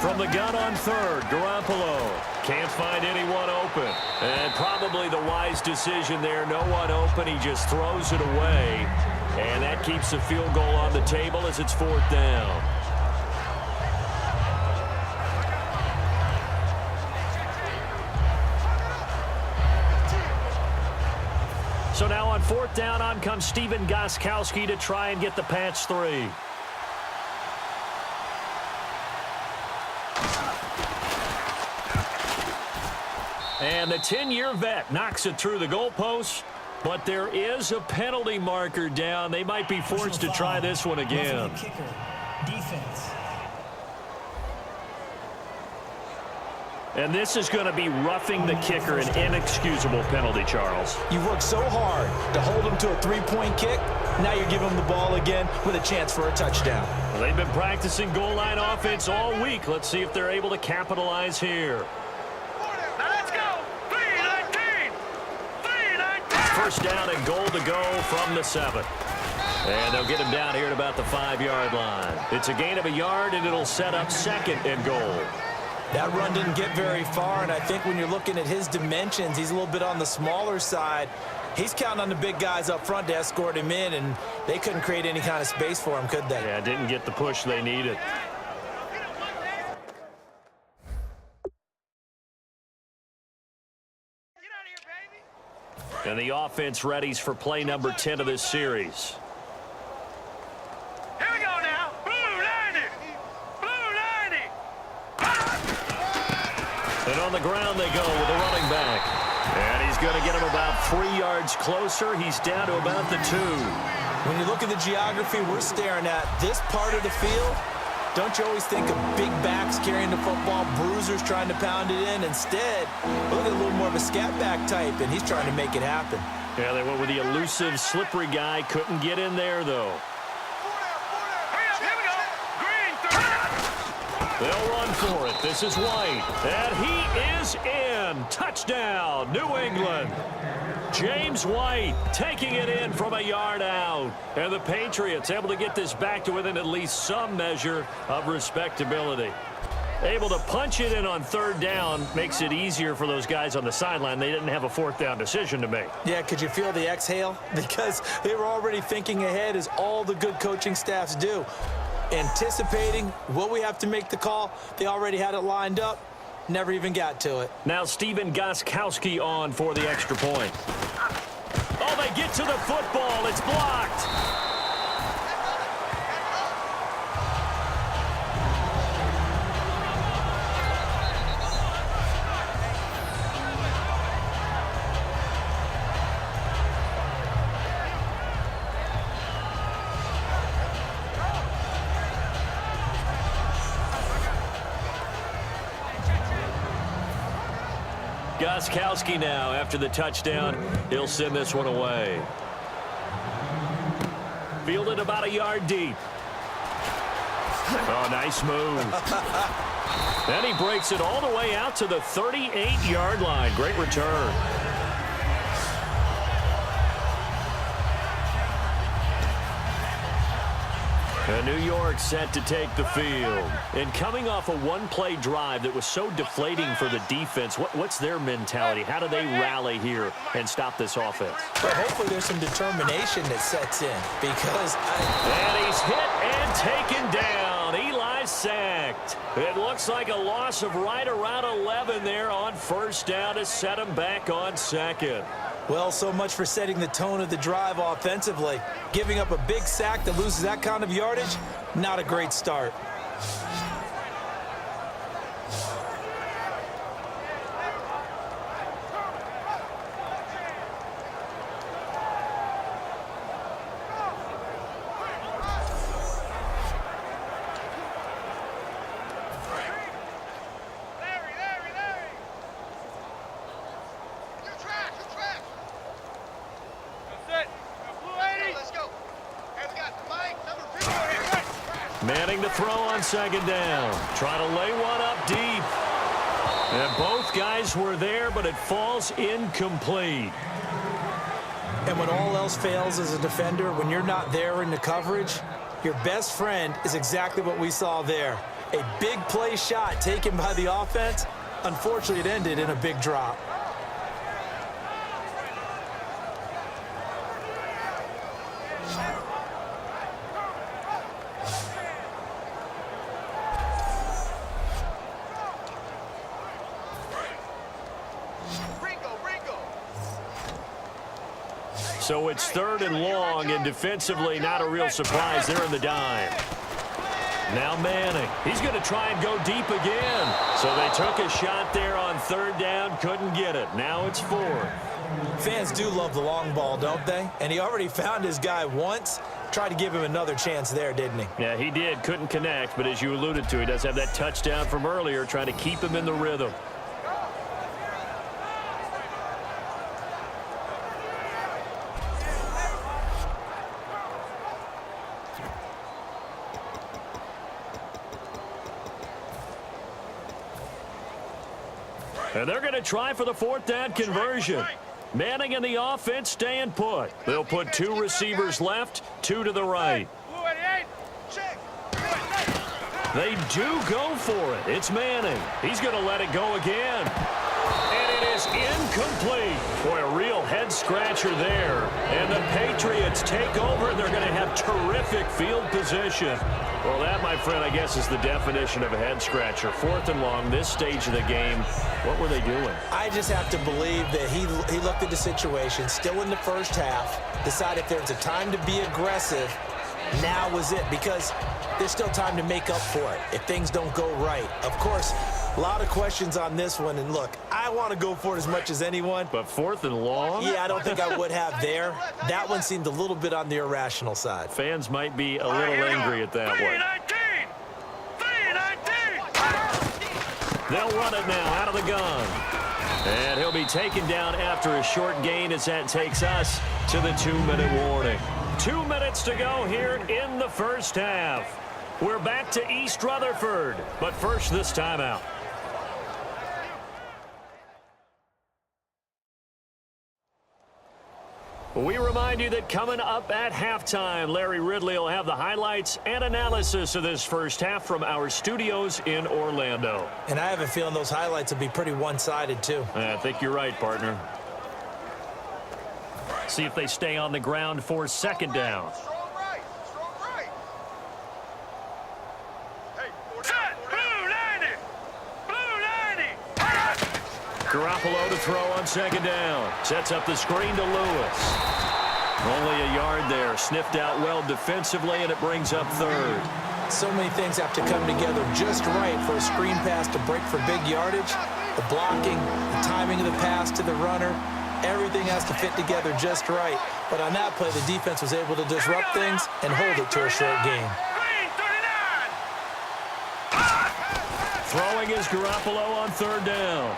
From the gun on third, Garoppolo can't find anyone open. And probably the wise decision there. No one open. He just throws it away. And that keeps the field goal on the table as it's fourth down. So now on fourth down, on comes Steven Gostkowski to try and get the Pats 3. And the 10-year vet knocks it through the goalpost, but there is a penalty marker down. They might be forced to try this one again. Kicker, defense. And this is going to be roughing the kicker, an inexcusable penalty, Charles. You worked so hard to hold him to a 3-point kick. Now you're giving him the ball again with a chance for a touchdown. Well, they've been practicing goal line offense all week. Let's see if they're able to capitalize here. Now let's go. 3-19. 3-19. First down and goal to go from the 7. And they'll get him down here at about the 5-yard line. It's a gain of a yard, and it'll set up second and goal. That run didn't get very far, and I think when you're looking at his dimensions, he's a little bit on the smaller side. He's counting on the big guys up front to escort him in, and they couldn't create any kind of space for him, could they? Yeah, didn't get the push they needed. And the offense readies for play number 10 of this series. Here we go now. Blue 90. Blue 90. And on the ground they go with a running back. And he's going to get him about 3 yards closer. He's down to about the 2. When you look at the geography we're staring at, this part of the field, don't you always think of big backs carrying the football, bruisers trying to pound it in? Instead, look at a little more of a scat back type, and he's trying to make it happen. Yeah, they went with the elusive, slippery guy. Couldn't get in there, though. Here we go. Green. They'll run for it. This is White. And he is in. Touchdown, New England. James White taking it in from a yard out. And the Patriots able to get this back to within at least some measure of respectability. Able to punch it in on 3rd down makes it easier for those guys on the sideline. They didn't have a 4th down decision to make. Yeah, could you feel the exhale? Because they were already thinking ahead, as all the good coaching staffs do. Anticipating, will we have to make the call? They already had it lined up. Never even got to it. Now Stephen Gostkowski on for the extra point. Oh, they get to the football. It's blocked. Gostkowski now, after the touchdown, he'll send this one away. Fielded about a yard deep. Oh, nice move. Then he breaks it all the way out to the 38-yard line. Great return. And New York set to take the field. And coming off a one-play drive that was so deflating for the defense, what's their mentality? How do they rally here and stop this offense? But hopefully there's some determination that sets in, because And he's hit and taken down. Eli sacked. It looks like a loss of right around 11 there on 1st down to set him back on 2nd. well, so much for setting the tone of the drive offensively. Giving up a big sack that loses that kind of yardage, not a great start. Manning to throw on 2nd down. Trying to lay one up deep. And both guys were there, but it falls incomplete. And when all else fails as a defender, when you're not there in the coverage, your best friend is exactly what we saw there. A big play shot taken by the offense. Unfortunately, it ended in a big drop. So it's 3rd and long, and defensively not a real surprise. They're in the dime. Now Manning. He's going to try and go deep again. So they took a shot there on 3rd down, couldn't get it. Now it's 4th. Fans do love the long ball, don't they? And he already found his guy once. Tried to give him another chance there, didn't he? Yeah, he did. Couldn't connect, but as you alluded to, he does have that touchdown from earlier, trying to keep him in the rhythm. And they're going to try for the 4th down conversion. Manning and the offense staying put. They'll put 2 receivers left, 2 to the right. They do go for it. It's Manning. He's going to let it go again. And it is incomplete. Boy, a real head-scratcher there. And the Patriots take over. They're going to have terrific field position. Well, that, my friend, I guess is the definition of a head-scratcher. 4th and long, this stage of the game. What were they doing? I just have to believe that he looked at the situation, still in the first half, decided if there's a time to be aggressive, now was it, because there's still time to make up for it if things don't go right. Of course, a lot of questions on this one, and look, I want to go for it as much as anyone. But 4th and long? Yeah, I don't think I would have there. That one seemed a little bit on the irrational side. Fans might be a little angry at that one. They'll run it now out of the gun. And he'll be taken down after a short gain as that takes us to the 2-minute warning. 2 minutes to go here in the first half. We're back to East Rutherford, but first this timeout. We remind you that coming up at halftime, Larry Ridley will have the highlights and analysis of this first half from our studios in Orlando. And I have a feeling those highlights will be pretty one-sided, too. I think you're right, partner. See if they stay on the ground for 2nd down. Strong right. Strong right. Hey, Garoppolo to throw on 2nd down. Sets up the screen to Lewis. Only a yard there. Sniffed out well defensively, and it brings up 3rd. So many things have to come together just right for a screen pass to break for big yardage. The blocking, the timing of the pass to the runner, everything has to fit together just right. But on that play, the defense was able to disrupt things and hold it to a short gain. Throwing is Garoppolo on 3rd down.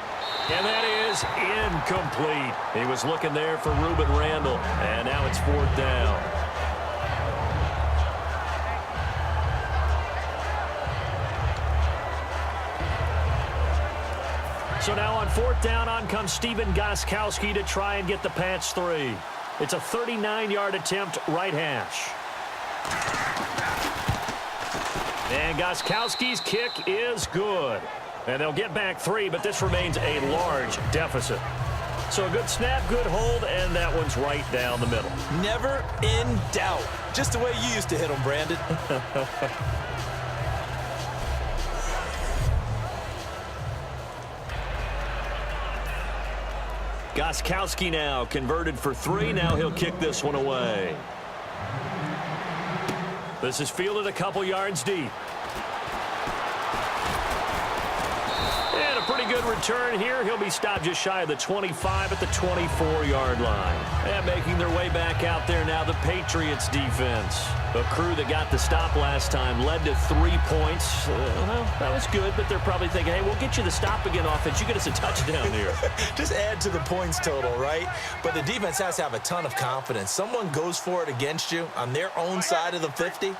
And that is incomplete. He was looking there for Reuben Randall. And now it's 4th down. So now on 4th down, on comes Stephen Gostkowski to try and get the patch 3. It's a 39-yard attempt, right hash. And Gostkowski's kick is good. And they'll get back 3, but this remains a large deficit. So a good snap, good hold, and that one's right down the middle. Never in doubt. Just the way you used to hit them, Brandon. Gostkowski now converted for 3. Now he'll kick this one away. This is fielded a couple yards deep. And a pretty good return here. He'll be stopped just shy of the 25 at the 24-yard line. And making their way back out there now, the Patriots defense. A crew that got the stop last time led to 3 points. Well, that was good, but they're probably thinking, hey, we'll get you the stop again offense. You get us a touchdown here. Just add to the points total, right? But the defense has to have a ton of confidence. Someone goes for it against you on their own side of the 50.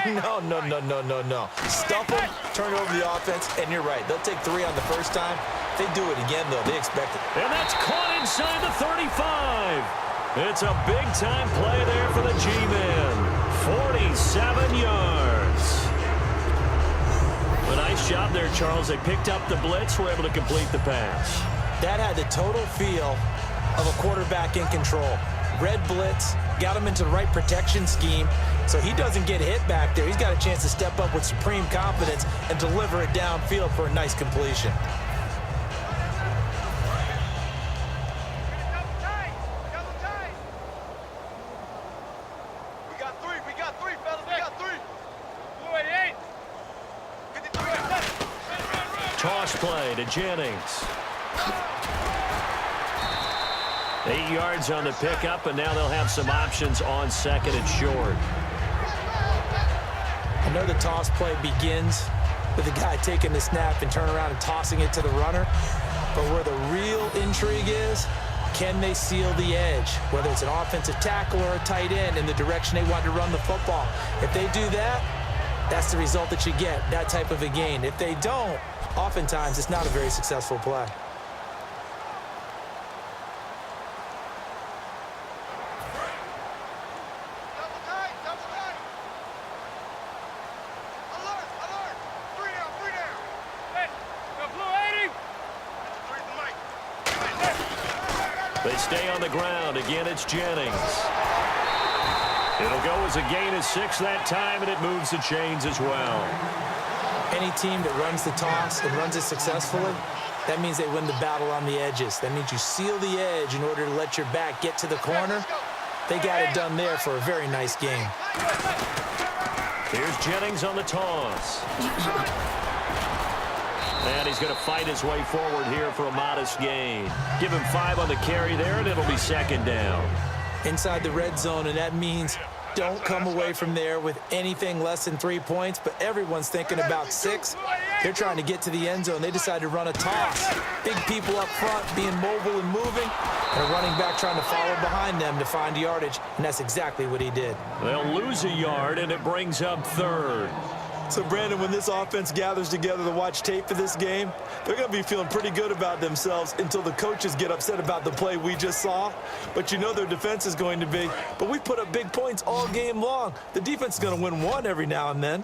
No. Stuff them, turn over the offense, and you're right. They'll take 3 on the first time. If they do it again, though, they expect it. And that's caught inside the 35. It's a big-time play there for the G-Men. 47 yards. A nice job there, Charles. They picked up the blitz, were able to complete the pass. That had the total feel of a quarterback in control. Red blitz, got him into the right protection scheme, so he doesn't get hit back there. He's got a chance to step up with supreme confidence and deliver it downfield for a nice completion. Toss play to Jennings. 8 yards on the pickup, and now they'll have some options on 2nd and short. I know the toss play begins with the guy taking the snap and turning around and tossing it to the runner. But where the real intrigue is, can they seal the edge? Whether it's an offensive tackle or a tight end in the direction they want to run the football. If they do that, that's the result that you get, that type of a gain. If they don't, oftentimes it's not a very successful play. stay on the ground. Again, it's Jennings. It'll go as a gain of 6 that time, and it moves the chains as well. Any team that runs the toss and runs it successfully, that means they win the battle on the edges. That means you seal the edge in order to let your back get to the corner. They got it done there for a very nice game. Here's Jennings on the toss. And he's going to fight his way forward here for a modest gain. Give him 5 on the carry there, and it'll be second down. Inside the red zone, and that means don't come away from there with anything less than 3 points, but everyone's thinking about 6. They're trying to get to the end zone. They decide to run a toss. Big people up front being mobile and moving, and a running back trying to follow behind them to find yardage, and that's exactly what he did. They'll lose a yard, and it brings up 3rd. So, Brandon, when this offense gathers together to watch tape for this game, they're going to be feeling pretty good about themselves until the coaches get upset about the play we just saw. But you know their defense is going to be. But we put up big points all game long. The defense is going to win one every now and then.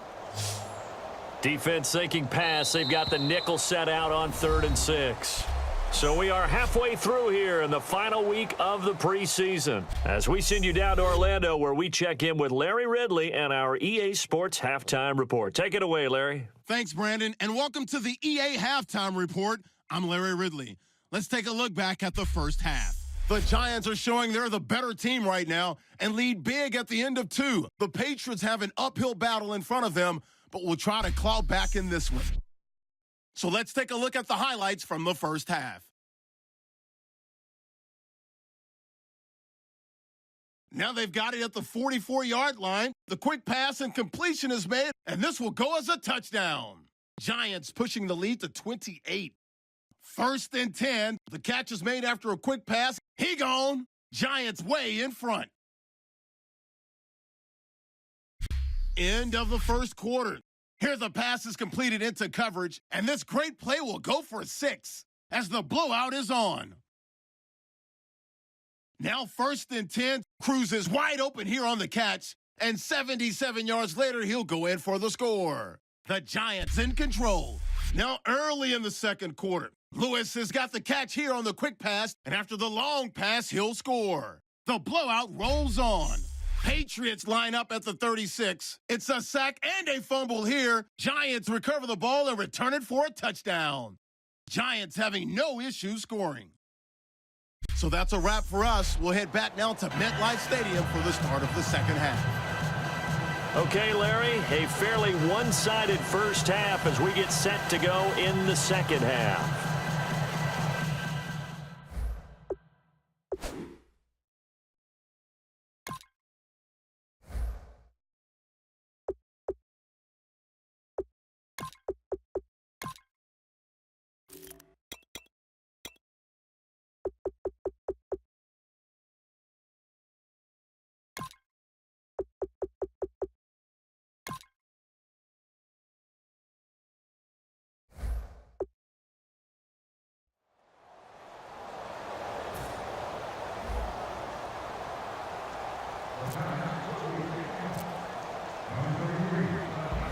Defense thinking pass. They've got the nickel set out on 3rd and 6. So we are halfway through here in the final week of the preseason as we send you down to Orlando where we check in with Larry Ridley and our EA Sports Halftime Report. Take it away, Larry. Thanks, Brandon, and welcome to the EA Halftime Report. I'm Larry Ridley. Let's take a look back at the first half. The Giants are showing they're the better team right now and lead big at the end of 2. The Patriots have an uphill battle in front of them, but will try to claw back in this one. So let's take a look at the highlights from the first half. Now they've got it at the 44-yard line. The quick pass and completion is made, and this will go as a touchdown. Giants pushing the lead to 28. 1st and 10. The catch is made after a quick pass. He gone. Giants way in front. End of the first quarter. Here the pass is completed into coverage, and this great play will go for 6 as the blowout is on. Now 1st and 10, Cruz is wide open here on the catch, and 77 yards later, he'll go in for the score. The Giants in control. Now early in the second quarter, Lewis has got the catch here on the quick pass, and after the long pass, he'll score. The blowout rolls on. Patriots line up at the 36. It's a sack and a fumble here. Giants recover the ball and return it for a touchdown. Giants having no issue scoring. So that's a wrap for us. We'll head back now to MetLife Stadium for the start of the second half. Okay, Larry, a fairly one-sided first half as we get set to go in the second half.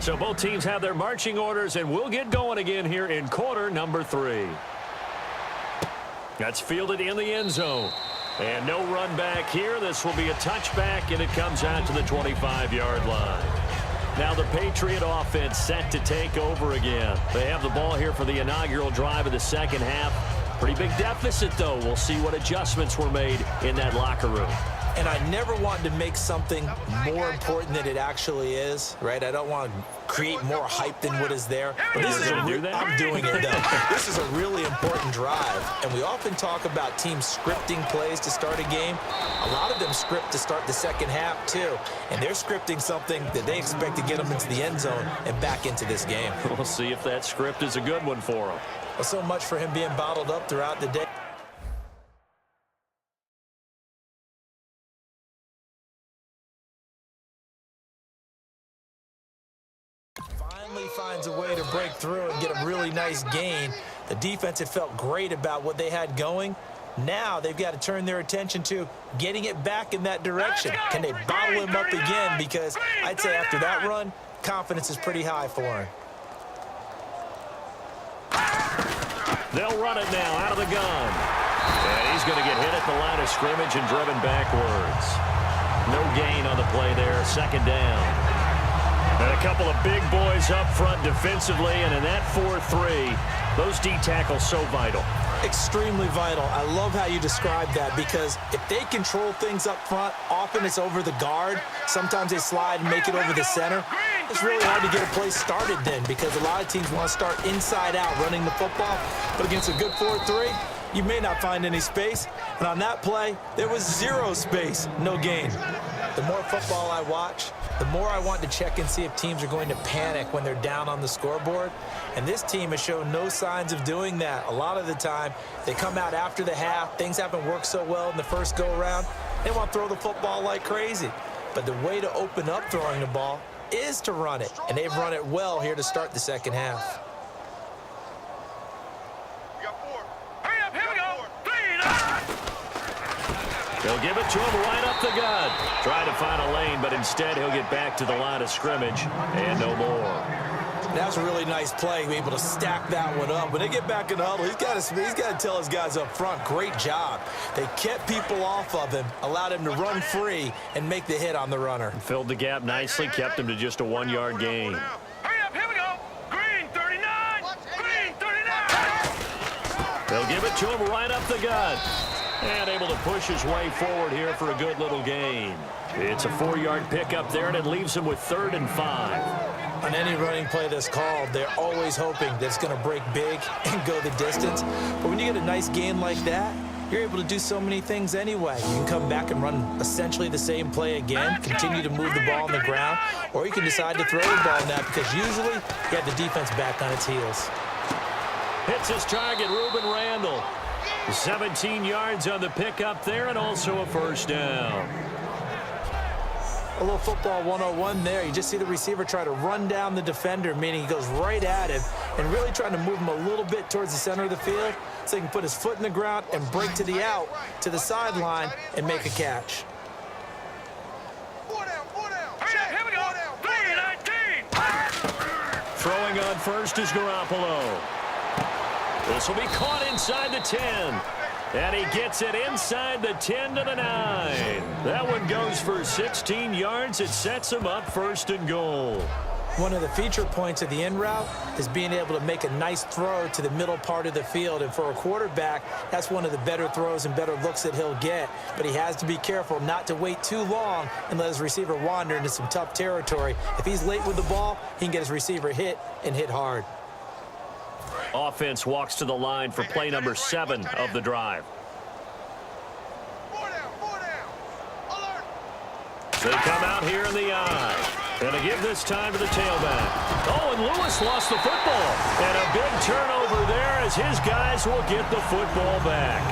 So both teams have their marching orders, and we'll get going again here in quarter number 3. That's fielded in the end zone. And no run back here. This will be a touchback, and it comes out to the 25-yard line. Now the Patriot offense set to take over again. They have the ball here for the inaugural drive of the second half. Pretty big deficit, though. We'll see what adjustments were made in that locker room. And I never want to make something more important than it actually is, right? I don't want to create more hype than what is there. But this is do that? I'm doing it, though. This is a really important drive. And we often talk about teams scripting plays to start a game. A lot of them script to start the second half, too. And they're scripting something that they expect to get them into the end zone and back into this game. We'll see if that script is a good one for them. Well, so much for him being bottled up throughout the day. Finally finds a way to break through and get a really nice gain. The defense had felt great about what they had going. Now they've got to turn their attention to getting it back in that direction. Can they bottle him up again? Because I'd say after that run, confidence is pretty high for him. They'll run it now out of the gun. And he's going to get hit at the line of scrimmage and driven backwards. No gain on the play there, second down. And a couple of big boys up front defensively, and in that 4-3, those D tackles so vital. Extremely vital. I love how you describe that, because if they control things up front, often it's over the guard. Sometimes they slide and make it over the center. It's really hard to get a play started then, because a lot of teams want to start inside out running the football. But against a good 4-3, you may not find any space. And on that play, there was zero space, no gain. The more football I watch, the more I want to check and see if teams are going to panic when they're down on the scoreboard. And this team has shown no signs of doing that. A lot of the time, they come out after the half. Things haven't worked so well in the first go-around. They want to throw the football like crazy. But the way to open up throwing the ball is to run it. And they've run it well here to start the second half. They'll give it to him right up the gut. Try to find a lane, but instead he'll get back to the line of scrimmage and no more. That was a really nice play, able to stack that one up. When they get back in the huddle, he's got to tell his guys up front, great job. They kept people off of him, allowed him to run free and make the hit on the runner. Filled the gap nicely, kept him to just a 1-yard gain. Hurry up, here we go. Green 39. Green 39. They'll give it to him right up the gut. And able to push his way forward here for a good little gain. It's a 4-yard pickup there, and it leaves him with 3rd and 5. On any running play that's called, they're always hoping that it's going to break big and go the distance. But when you get a nice gain like that, you're able to do so many things anyway. You can come back and run essentially the same play again, continue to move the ball on the ground, or you can decide to throw the ball now, because usually you have the defense back on its heels. Hits his target, Ruben Randall. 17 yards on the pickup there, and also a first down. A little football 101 there. You just see the receiver try to run down the defender, meaning he goes right at him and really trying to move him a little bit towards the center of the field so he can put his foot in the ground and break to the out, to the sideline, and make a catch. Here we go. 3-19. Throwing on first is Garoppolo. This will be caught inside the 10. And he gets it inside the 10 to the 9. That one goes for 16 yards. It sets him up 1st and goal. One of the feature points of the in route is being able to make a nice throw to the middle part of the field. And for a quarterback, that's one of the better throws and better looks that he'll get. But he has to be careful not to wait too long and let his receiver wander into some tough territory. If he's late with the ball, he can get his receiver hit and hit hard. Offense walks to the line for play number 7 of the drive. They come out here in the eye. And to give this time to the tailback. Oh, and Lewis lost the football. And a big turnover there as his guys will get the football back.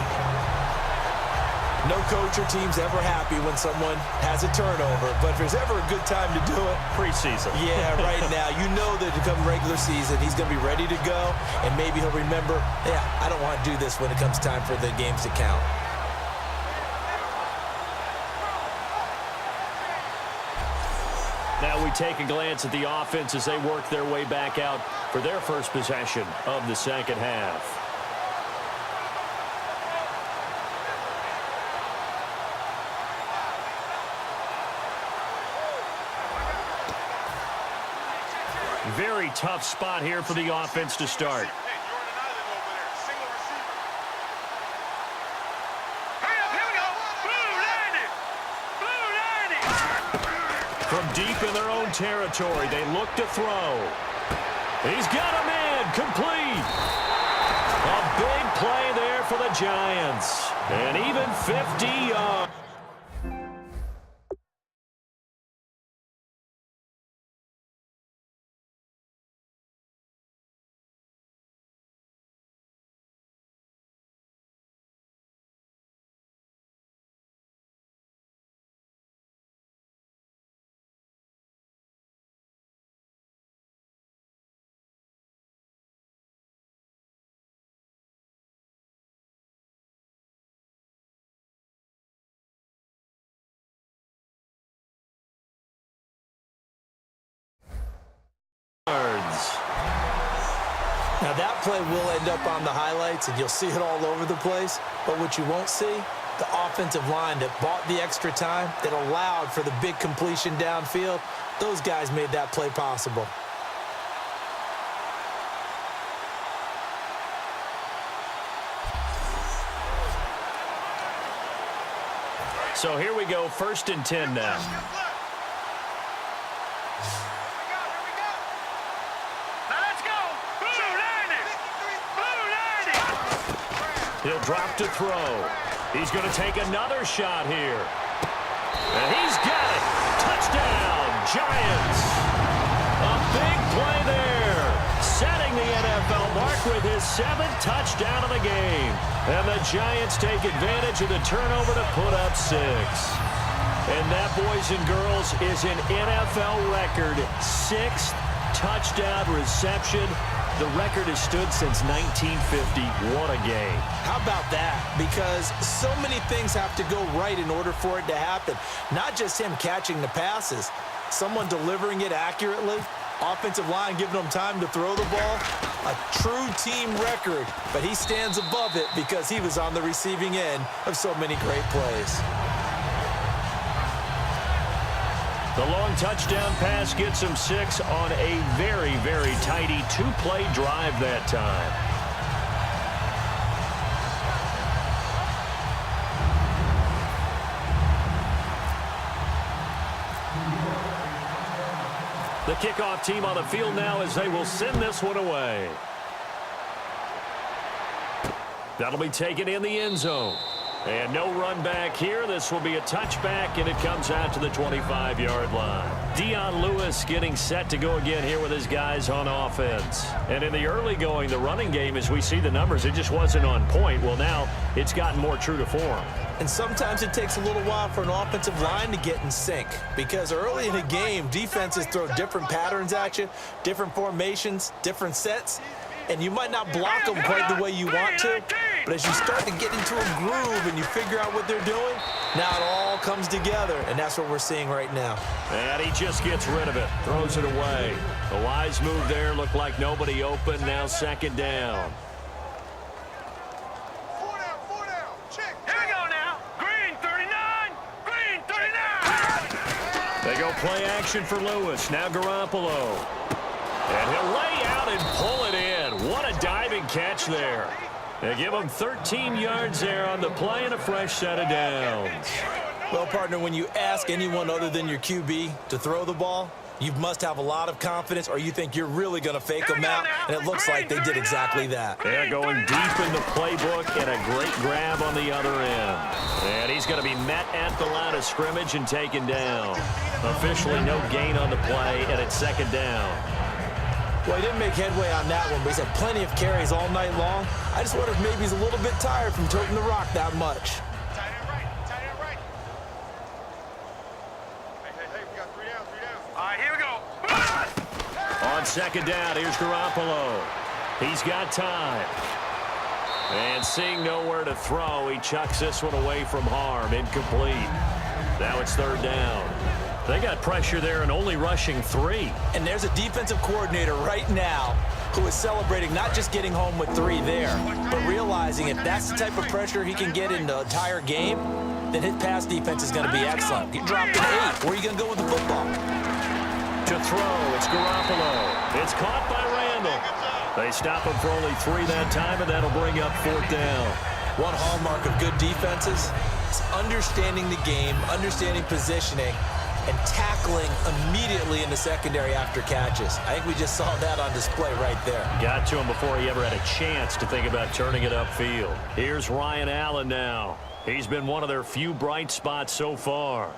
No coach or team's ever happy when someone has a turnover, but if there's ever a good time to do it, Preseason. Yeah, right now. You know that to come regular season, he's going to be ready to go, and maybe he'll remember, yeah, I don't want to do this when it comes time for the games to count. Now we take a glance at the offense as they work their way back out for their first possession of the second half. Very tough spot here for the offense to start. From deep in their own territory, they look to throw. He's got a man, complete. A big play there for the Giants. And even 50 yards. Now, that play will end up on the highlights, and you'll see it all over the place. But what you won't see, the offensive line that bought the extra time, that allowed for the big completion downfield, those guys made that play possible. So here we go, 1st and 10 now. He'll drop to throw. He's going to take another shot here. And he's got it. Touchdown, Giants. A big play there. Setting the NFL mark with his 7th touchdown of the game. And the Giants take advantage of the turnover to put up 6. And that, boys and girls, is an NFL record 6th touchdown reception. The record has stood since 1950. What a game. How about that? Because so many things have to go right in order for it to happen. Not just him catching the passes. Someone delivering it accurately. Offensive line giving him time to throw the ball. A true team record. But he stands above it because he was on the receiving end of so many great plays. The long touchdown pass gets him 6 on a very, very tidy 2-play drive that time. The kickoff team on the field now as they will send this one away. That'll be taken in the end zone. And no run back here. This will be a touchback, and it comes out to the 25-yard line. Dion Lewis getting set to go again here with his guys on offense. And in the early going, the running game, as we see the numbers, it just wasn't on point. Well, now it's gotten more true to form. And sometimes it takes a little while for an offensive line to get in sync. Because early in a game, defenses throw different patterns at you, different formations, different sets. And you might not block them quite the way you want to. But as you start to get into a groove and you figure out what they're doing, now it all comes together. And that's what we're seeing right now. And he just gets rid of it. Throws it away. A wise move there. Looked like nobody open. Now 2nd down. Four down. Check. Here we go now. Green 39. Green 39. They go play action for Lewis. Now Garoppolo. And he'll lay out and pull it in. What a diving catch there. They give him 13 yards there on the play and a fresh set of downs. Well, partner, when you ask anyone other than your QB to throw the ball, you must have a lot of confidence or you think you're really going to fake them out, and it looks like they did exactly that. They're going deep in the playbook and a great grab on the other end. And he's going to be met at the line of scrimmage and taken down. Officially no gain on the play, and it's 2nd down. Well, he didn't make headway on that one, but he's had plenty of carries all night long. I just wonder if maybe he's a little bit tired from toting the rock that much. Tight end right. Hey, we got 3 down. All right, here we go. On 2nd down, here's Garoppolo. He's got time. And seeing nowhere to throw, he chucks this one away from harm. Incomplete. Now it's 3rd down. They got pressure there and only rushing 3. And there's a defensive coordinator right now who is celebrating not just getting home with 3 there, but realizing if that's the type of pressure he can get in the entire game, then his pass defense is going to be excellent. He dropped an 8. Where are you going to go with the football? To throw, it's Garoppolo. It's caught by Randall. They stop him for only 3 that time, and that'll bring up 4th down. One hallmark of good defenses is understanding the game, understanding positioning, and tackling immediately in the secondary after catches. I think we just saw that on display right there. Got to him before he ever had a chance to think about turning it upfield. Here's Ryan Allen now. He's been one of their few bright spots so far.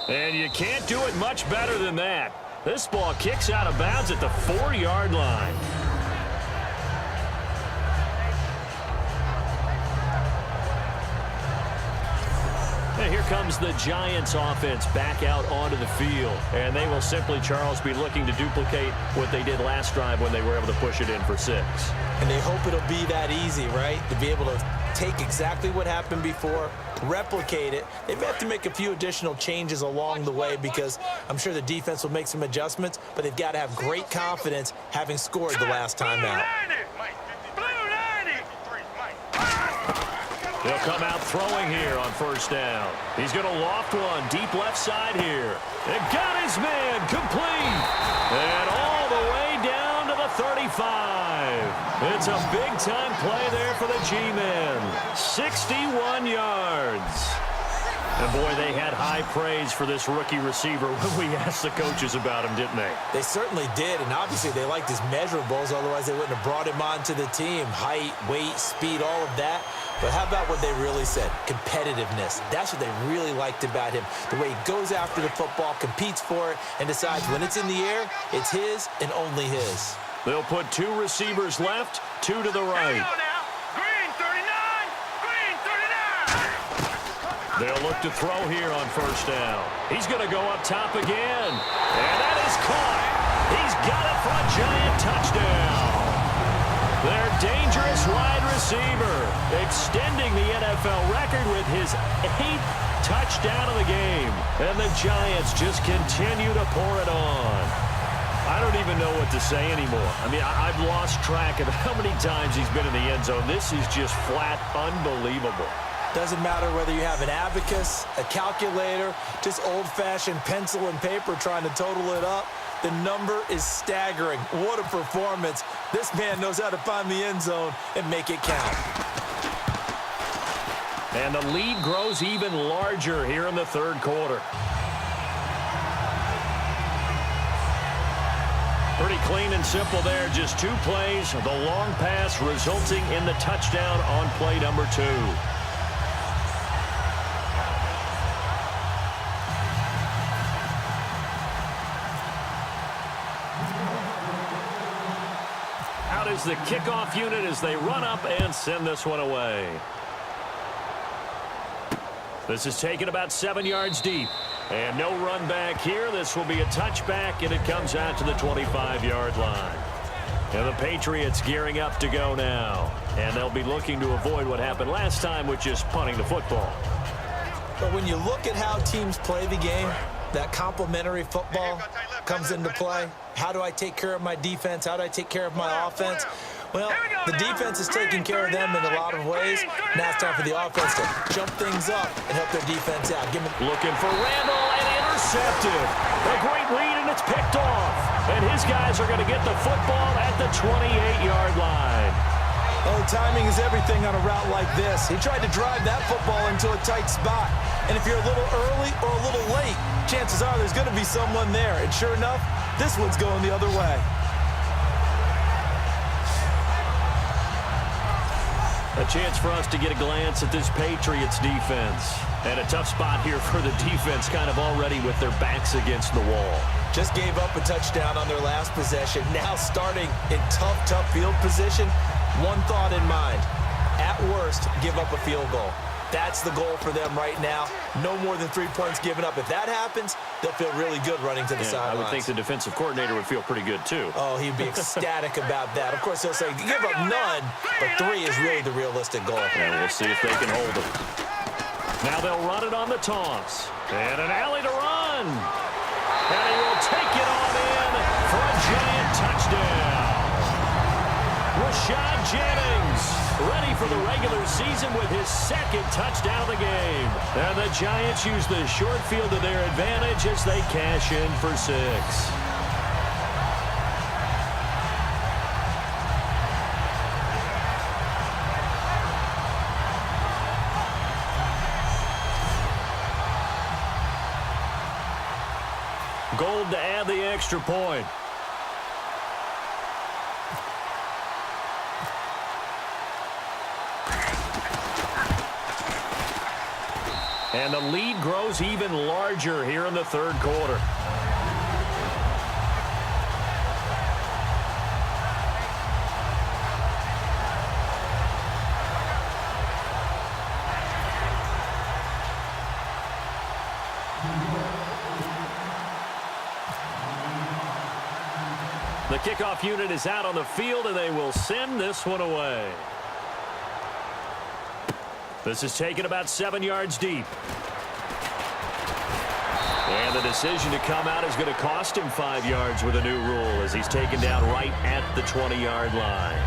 And you can't do it much better than that. This ball kicks out of bounds at the 4-yard line. And here comes the Giants offense back out onto the field. And they will simply, Charles, be looking to duplicate what they did last drive when they were able to push it in for 6. And they hope it'll be that easy, right? To be able to take exactly what happened before, replicate it. They may have to make a few additional changes along the way because I'm sure the defense will make some adjustments, but they've got to have great confidence having scored the last time out. He'll come out throwing here on first down. He's going to loft one deep left side here. And got his man complete. And all the way down to the 35. It's a big-time play there for the G-men. 61 yards. And, boy, they had high praise for this rookie receiver when we asked the coaches about him, didn't they? They certainly did, and obviously they liked his measurables. Otherwise, they wouldn't have brought him onto the team. Height, weight, speed, all of that. But how about what they really said? Competitiveness. That's what they really liked about him. The way he goes after the football, competes for it, and decides when it's in the air, it's his and only his. They'll put 2 receivers left, 2 to the right. Green 39! Green 39! They'll look to throw here on first down. He's going to go up top again. And that is caught. He's got it for a giant touchdown. Their dangerous wide receiver, extending the NFL record with his 8th touchdown of the game. And the Giants just continue to pour it on. I don't even know what to say anymore. I mean, I've lost track of how many times he's been in the end zone. This is just flat unbelievable. Doesn't matter whether you have an abacus, a calculator, just old-fashioned pencil and paper trying to total it up. The number is staggering. What a performance. This man knows how to find the end zone and make it count. And the lead grows even larger here in the third quarter. Pretty clean and simple there. Just 2 plays. The long pass resulting in the touchdown on play number 2. Out is the kickoff unit as they run up and send this one away. This is taken about 7 yards deep. And no run back here. This will be a touchback, and it comes out to the 25-yard line. And the Patriots gearing up to go now. And they'll be looking to avoid what happened last time, which is punting the football. But when you look at how teams play the game, that complementary football comes into play. How do I take care of my defense? How do I take care of my offense? Well, the defense is taking care of them in a lot of ways. Now it's time for the offense to jump things up and help their defense out. Looking for Randall and intercepted. A great read, and it's picked off. And his guys are going to get the football at the 28-yard line. Oh, timing is everything on a route like this. He tried to drive that football into a tight spot. And if you're a little early or a little late, chances are there's going to be someone there. And sure enough, this one's going the other way. A chance for us to get a glance at this Patriots defense. And a tough spot here for the defense, kind of already with their backs against the wall. Just gave up a touchdown on their last possession. Now starting in tough field position. One thought in mind. At worst, give up a field goal. That's the goal for them right now. No more than 3 points given up. If that happens, they'll feel really good running to the sidelines. I would think the defensive coordinator would feel pretty good, too. Oh, he'd be ecstatic about that. Of course, he'll say, give up none, but 3 is really the realistic goal. And we'll see if they can hold it. Now they'll run it on the toss. And an alley to run. And he will take it on in for a giant touchdown. Rashad Jennings ready for the regular season with his 2nd touchdown of the game. And the Giants use the short field to their advantage as they cash in for 6. Gold to add the extra point. And the lead grows even larger here in the third quarter. The kickoff unit is out on the field, and they will send this one away. This is taken about 7 yards deep. And the decision to come out is going to cost him 5 yards with a new rule as he's taken down right at the 20-yard line.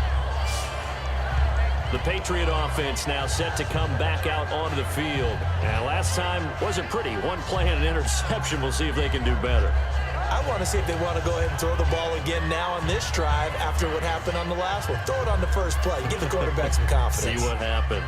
The Patriot offense now set to come back out onto the field. And last time wasn't pretty. One play and an interception. We'll see if they can do better. I want to see if they want to go ahead and throw the ball again now on this drive after what happened on the last one. Throw it on the first play. Give the quarterback some confidence. See what happens.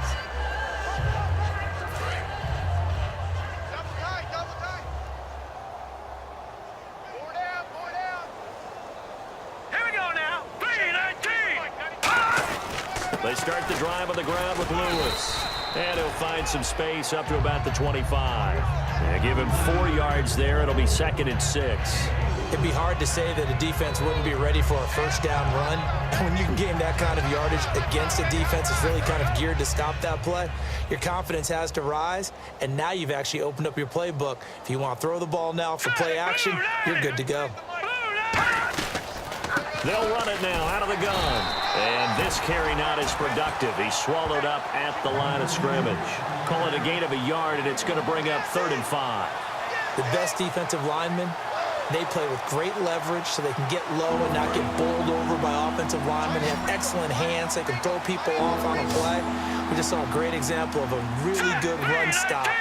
They start the drive on the ground with Lewis. And he'll find some space up to about the 25. Yeah, give him 4 yards there. It'll be 2nd and 6. It'd be hard to say that a defense wouldn't be ready for a first down run. When you can gain that kind of yardage against a defense that's really kind of geared to stop that play, your confidence has to rise, and now you've actually opened up your playbook. If you want to throw the ball now for play action, you're good to go. They'll run it now out of the gun. And this carry not as productive. He's swallowed up at the line of scrimmage. Call it a gain of a yard, and it's going to bring up 3rd and 5. The best defensive linemen, they play with great leverage so they can get low and not get bowled over by offensive linemen. They have excellent hands. They can throw people off on a play. We just saw a great example of a really good run stop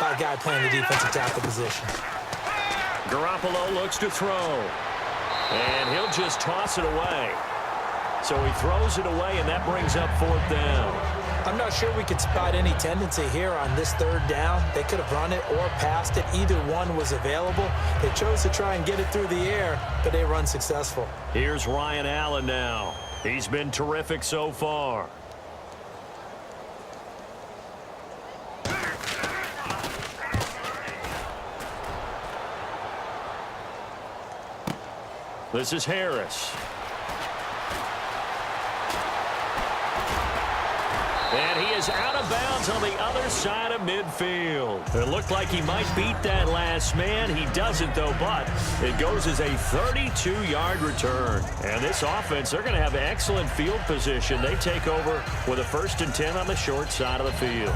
by a guy playing the defensive tackle position. Garoppolo looks to throw. And he'll just toss it away. So he throws it away, and that brings up 4th down. I'm not sure we could spot any tendency here on this 3rd down. They could have run it or passed it. Either one was available. They chose to try and get it through the air, but they run successful. Here's Ryan Allen now. He's been terrific so far. This is Harris. And he is out of bounds on the other side of midfield. It looked like he might beat that last man. He doesn't, though, but it goes as a 32-yard return. And this offense, they're going to have excellent field position. They take over with a 1st and 10 on the short side of the field.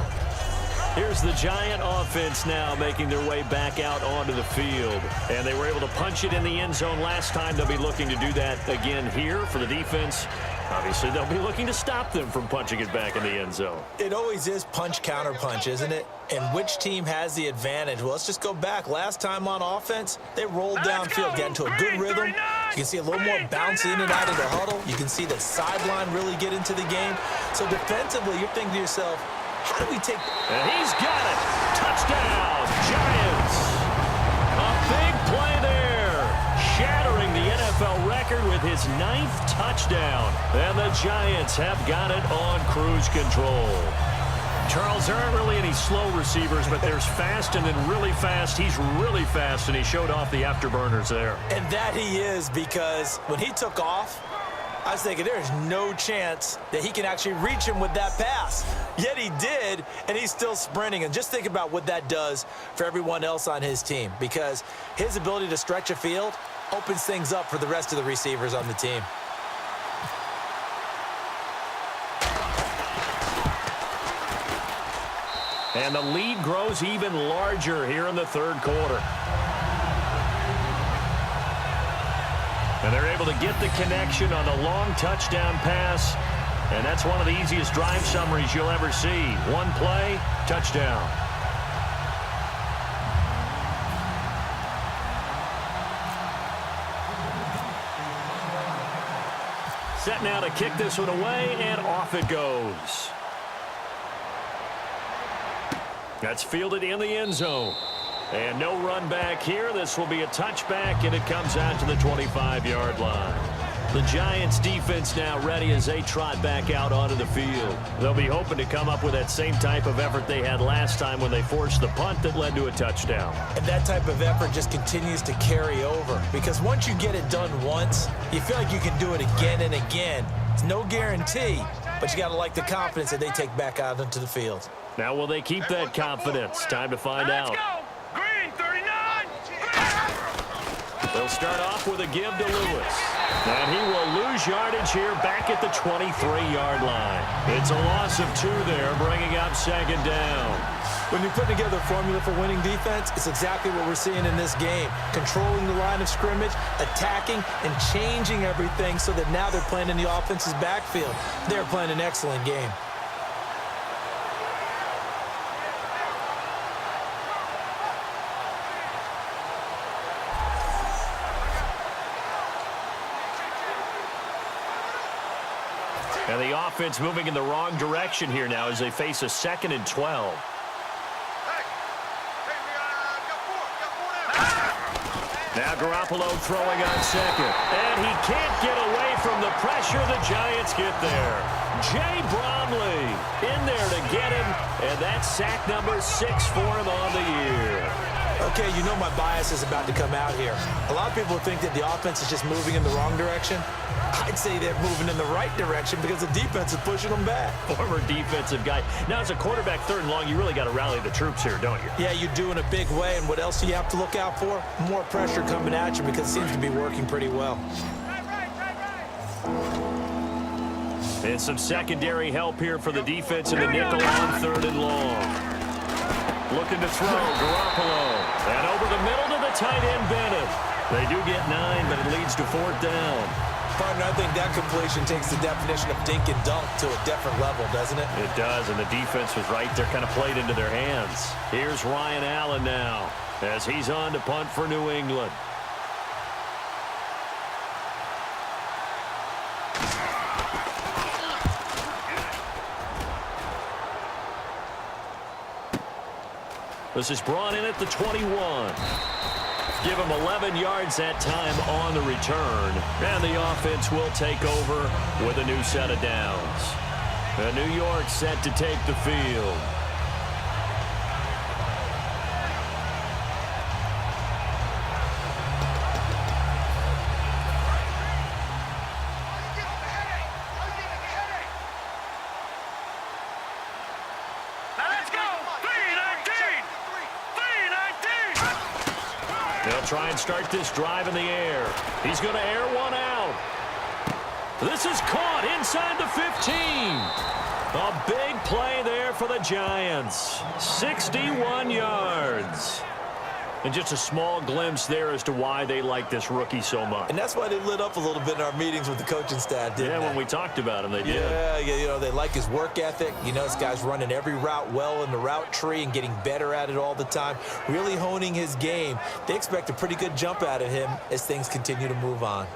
Here's the Giant offense now making their way back out onto the field. And they were able to punch it in the end zone last time. They'll be looking to do that again here for the defense. Obviously, they'll be looking to stop them from punching it back in the end zone. It always is punch-counter-punch, isn't it? And which team has the advantage? Well, let's just go back. Last time on offense, they rolled downfield, get into a good rhythm. You can see a little more bounce in and out of the huddle. You can see the sideline really get into the game. So defensively, you're thinking to yourself, how do we take... And he's got it. Touchdown, Giants. A big play there. Shattering the NFL record with his 9th touchdown. And the Giants have got it on cruise control. Charles, there aren't really any slow receivers, but there's fast and then really fast. He's really fast, and he showed off the afterburners there. And that he is, because when he took off, I was thinking there's no chance that he can actually reach him with that pass. Yet he did, and he's still sprinting. And just think about what that does for everyone else on his team, because his ability to stretch a field opens things up for the rest of the receivers on the team. And the lead grows even larger here in the 3rd quarter. And they're able to get the connection on a long touchdown pass. And that's one of the easiest drive summaries you'll ever see. One play, touchdown. Set now to kick this one away, and off it goes. That's fielded in the end zone. And no run back here. This will be a touchback, and it comes out to the 25-yard line. The Giants defense now ready as they trot back out onto the field. They'll be hoping to come up with that same type of effort they had last time when they forced the punt that led to a touchdown. And that type of effort just continues to carry over, because once you get it done once, you feel like you can do it again and again. It's no guarantee, but you got to like the confidence that they take back out into the field. Now, will they keep that confidence? Time to find out. Green 39. They'll start off with a give to Lewis. And he will lose yardage here back at the 23-yard line. It's a loss of 2 there, bringing up second down. When you put together a formula for winning defense, it's exactly what we're seeing in this game. Controlling the line of scrimmage, attacking, and changing everything so that now they're playing in the offense's backfield. They're playing an excellent game. And the offense moving in the wrong direction here now as they face a 2nd and 12. Now Garoppolo throwing on second. And he can't get away from the pressure. The Giants get there. Jay Bromley in there to get him. And that's sack number 6 for him on the year. Okay, you know my bias is about to come out here. A lot of people think that the offense is just moving in the wrong direction. I'd say they're moving in the right direction because the defense is pushing them back. Former defensive guy. Now, as a quarterback 3rd and long, you really got to rally the troops here, don't you? Yeah, you do in a big way. And what else do you have to look out for? More pressure coming at you because it seems to be working pretty well. And some secondary help here for the defense in the nickel on 3rd and long. Looking to throw, Garoppolo. And over the middle to the tight end, Bennett. They do get 9, but it leads to 4th down. Partner, I think that completion takes the definition of dink and dunk to a different level, doesn't it? It does, and the defense was right there, kind of played into their hands. Here's Ryan Allen now as he's on to punt for New England. This is brought in at the 21. Give him 11 yards that time on the return. And the offense will take over with a new set of downs. And New York set to take the field. Try and start this drive in the air. He's going to air one out. This is caught inside the 15. A big play there for the Giants. 61 yards. And just a small glimpse there as to why they like this rookie so much. And that's why they lit up a little bit in our meetings with the coaching staff, didn't they? Yeah, when we talked about him, they did. Yeah, you know, they like his work ethic. You know, this guy's running every route well in the route tree and getting better at it all the time, really honing his game. They expect a pretty good jump out of him as things continue to move on.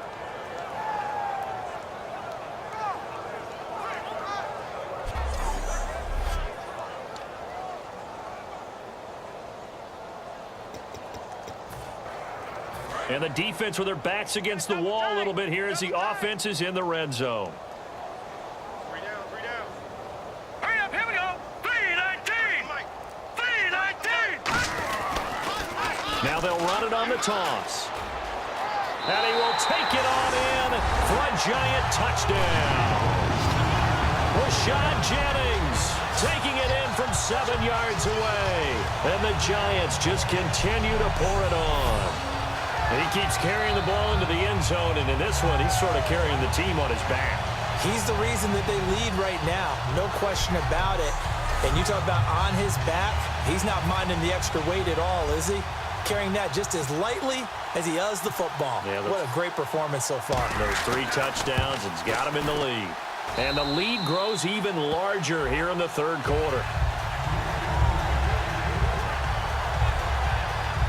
And the defense with their backs against the wall a little bit here as the offense is in the red zone. 3 down, 3 down. Hurry up, here we go. 3-19. 3-19. Now they'll run it on the toss. And he will take it on in for a Giant touchdown. Rashad Jennings taking it in from 7 yards away. And the Giants just continue to pour it on. And he keeps carrying the ball into the end zone, and in this one, he's sort of carrying the team on his back. He's the reason that they lead right now, no question about it. And you talk about on his back, he's not minding the extra weight at all, is he? Carrying that just as lightly as he does the football. Yeah, what a great performance so far. Those 3 touchdowns, it's got him in the lead. And the lead grows even larger here in the 3rd quarter.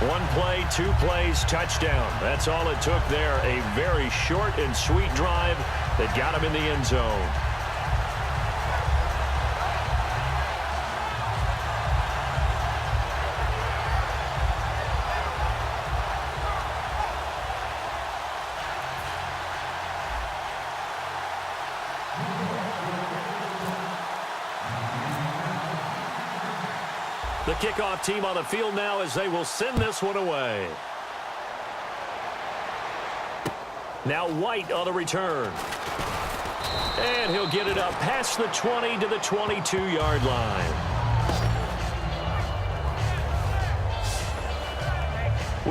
1 play, 2 plays, touchdown. That's all it took there. A very short and sweet drive that got him in the end zone. The kickoff team on the field now as they will send this one away. Now White on the return. And he'll get it up past the 20 to the 22-yard line.